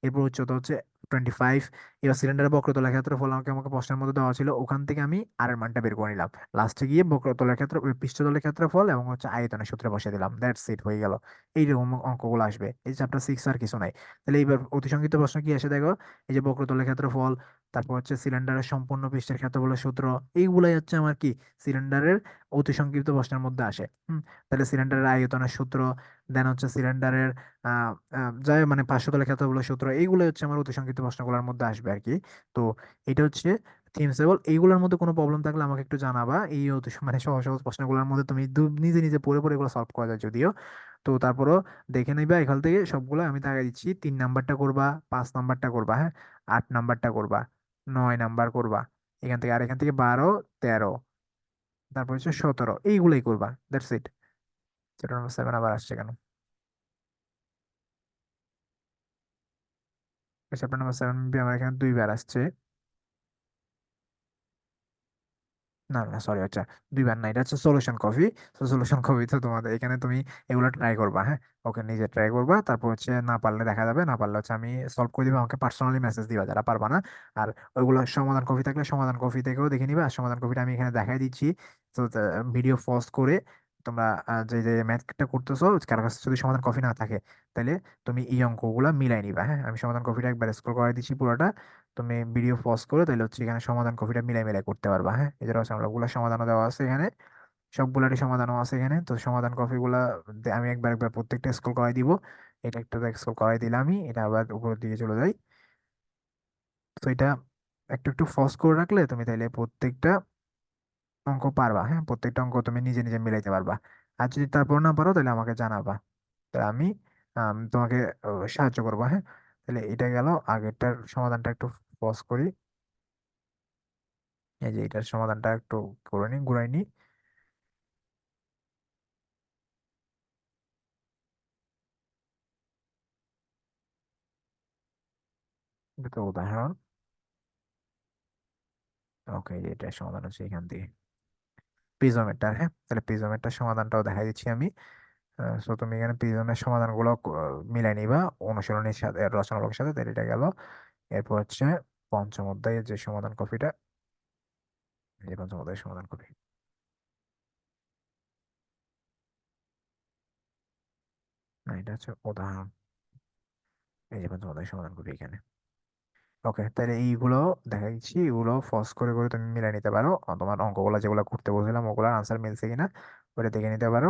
এরপর উচ্চতা হচ্ছে 25। এবার সিলিন্ডারের বক্রতলের ক্ষেত্রফল আমাকে আমাকে প্রশ্নের মধ্যে দেওয়া ছিল, ওখান থেকে আমি আর এর মানটা বের করে নিলাম। লাস্টে গিয়ে বক্রতলের ক্ষেত্র ওই পৃষ্ঠতলের ক্ষেত্রফল এবং হচ্ছে আয়তনের সূত্রে বসিয়ে দিলাম, দ্যাটস ইট, হয়ে গেল। এইরকম অঙ্কগুলো আসবে, এই চ্যাপ্টার 6 আর কিছু নাই। তাহলে এইবার অতি সংক্ষিপ্ত প্রশ্ন কি আসে দেখো, এই যে বক্রতলের ক্ষেত্রফল, তারপর হচ্ছে সিলিন্ডারের সম্পূর্ণ পৃষ্ঠের ক্ষেত্রফলের সূত্র, এইগুলাই হচ্ছে আমার কি সিলিন্ডারের অতি সংক্ষিপ্ত প্রশ্নের মধ্যে আসে। তাহলে সিলিন্ডারের আয়তনের সূত্র, দেন হচ্ছে সিলিন্ডারের আহ যাই মানে পার্শ্বতলের ক্ষেত্রফলের সূত্র, এইগুলো হচ্ছে আমার অতি সংক্ষিপ্ত প্রশ্নগুলোর মধ্যে আসবে আর কি। তো এটা হচ্ছে থিমসেবল। এইগুলোর মধ্যে কোনো প্রবলেম থাকলে আমাকে একটু জানাবা। এই মানে সহজ সহজ প্রশ্নগুলোর মধ্যে তুমি নিজে নিজে পড়ে পড়ে এগুলো সলভ করা যায় যদিও। তো তারপরও দেখে নিবা এখান থেকে সবগুলো আমি দেখাই দিচ্ছি। 3 নাম্বারটা করবা, 5 নাম্বারটা করবা, হ্যাঁ, 8 নাম্বারটা করবা, 9 নাম্বার করবা, এখান থেকে আর এখান থেকে 12, 13, তারপর হচ্ছে 17, এইগুলাই করবা, দ্যাটস ইট। চ্যাপ্টার নাম্বার 7 আবার আসছে কেন? চ্যাপ্টার নাম্বার 7 আমার এখানে 2 বার আসছে। না না সরি, আচ্ছা, 2 বার না, এটা হচ্ছে সলিউশন কপি। তো সলিউশন কপি তো তোমাদের এখানে তুমি এগুলো ট্রাই করবা, হ্যাঁ, ওকে নিজে ট্রাই করবা। তারপর হচ্ছে না পারলে দেখা যাবে, না পারলে হচ্ছে আমি সলভ করে দিবো, আমাকে পার্সোনালি মেসেজ দিবা যারা পারবা না। আর ওইগুলো সমাধান কপি থাকলে সমাধান কপি থেকেও দেখে নিবা, আর সমাধান কপিটা আমি এখানে দেখাই দিচ্ছি। তো ভিডিও পজ করে তোমরা যে যে ম্যাথটা করতেছো, কারো কাছে যদি সমাধান কপি না থাকে, তাহলে তুমি এই অঙ্কগুলো মিলাই নিবা। হ্যাঁ, আমি সমাধান কপিটা একবার স্ক্রল করে দিচ্ছি পুরোটা, তুমি ভিডিও পজ করে তাহলে হচ্ছে এখানে সমাধান কপিটা মিলাই মিলাই করতে পারবা। হ্যাঁ, এছাড়া হচ্ছে সবগুলো সমাধানও দেওয়া আছে এখানে, সবগুলারই সমাধানও আছে এখানে। তো সমাধান কপিগুলা আমি একবার একবার প্রত্যেকটা স্ক্রল করাই দিব। এটা একটু স্ক্রল করাই দিলাম আমি, এটা আবার উপরের দিকে চলে যাই। তো এটা একটু একটু ফস করে রাখলে তুমি তাহলে প্রত্যেকটা অঙ্ক পারবা। হ্যাঁ, প্রত্যেকটা অঙ্ক তুমি নিজে নিজে মিলাইতে পারবা। আর যদি তারপর না পারো তাহলে আমাকে জানাবা, তা আমি তোমাকে সাহায্য করবো। হ্যাঁ, তাহলে এটা গেল আগেরটার সমাধানটা, একটু পজ করি। এই যে এটার সমাধানটা একটু করে নি, ঘুরাই নি। এটা তো উদাহরণ। ওকে, এটার সমাধান হচ্ছে এখান থেকে প্রিজমেরটা। হ্যাঁ, তাহলে প্রিজমেরটার সমাধানটাও দেখাই দিচ্ছি আমি। সো তুমি এখানে প্রিজমের সমাধানগুলো মিলাই নিবা অনুশীলনীর সাথে, রচনার সাথে, তাহলে এটা গেল। এরপর হচ্ছে পঞ্চম অধ্যায়ের যে সমাধান কপিটা, এই যে পঞ্চম অধ্যায়ের সমাধান কপি, না এটা হচ্ছে উদাহরণ। এই যে পঞ্চম অধ্যায়ের সমাধান কপি এখানে। ওকে, তাহলে এইগুলো দেখা দিচ্ছি, এগুলো ফস করে করে তুমি মিলাই নিতে পারো। তোমার অঙ্কগুলো যেগুলো করতে বলছিলাম ওগুলোর আনসার মিলছে কিনা ওটা দেখে নিতে পারো।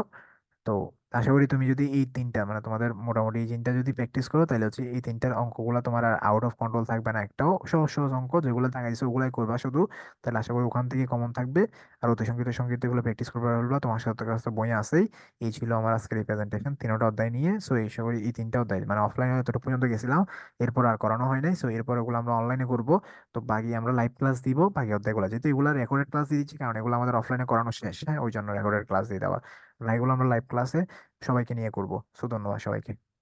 তো আশা করি তুমি যদি এই তিনটা মানে তোমাদের মোটামুটি এই তিনটা যদি প্র্যাকটিস করো, তাহলে হচ্ছে এই তিনটার অঙ্কগুলো তোমার আর আউট অফ কন্ট্রোল থাকবে না। একটাও সহজ সহজ অঙ্ক যেগুলো দেখাইছে ওগুলাই করবা শুধু, তাহলে আশা করি ওখান থেকে কমন থাকবে। আর অতি সংক্ষিপ্ত সংক্ষিপ্ত এগুলো প্র্যাকটিস করবে বলবা, তোমার সাথে কাছে বই আছেই। এই ছিল আমার আজকের প্রেজেন্টেশন 3টা অধ্যায় নিয়ে। সো এই আশা করি এই 3টা অধ্যায় মানে অফলাইনে যতটুকু পর্যন্ত গেছিলাম, এরপর আর করানো হয় নাই। সো এরপর ওগুলো আমরা অনলাইনে করবো। তো বাকি আমরা লাইভ ক্লাস দিব বাকি অধ্যায়গুলো, যেহেতু এগুলো রেকর্ডেড ক্লাস দিয়ে দিচ্ছি, কারণ এগুলো আমাদের অফলাইনে করানো শেষ। হ্যাঁ, ওই জন্য রেকর্ডেড ক্লাস দিয়ে দেওয়া। এগুলো আমরা লাইভ ক্লাসে সবাইকে নিয়ে করবো। সো ধন্যবাদ সবাইকে।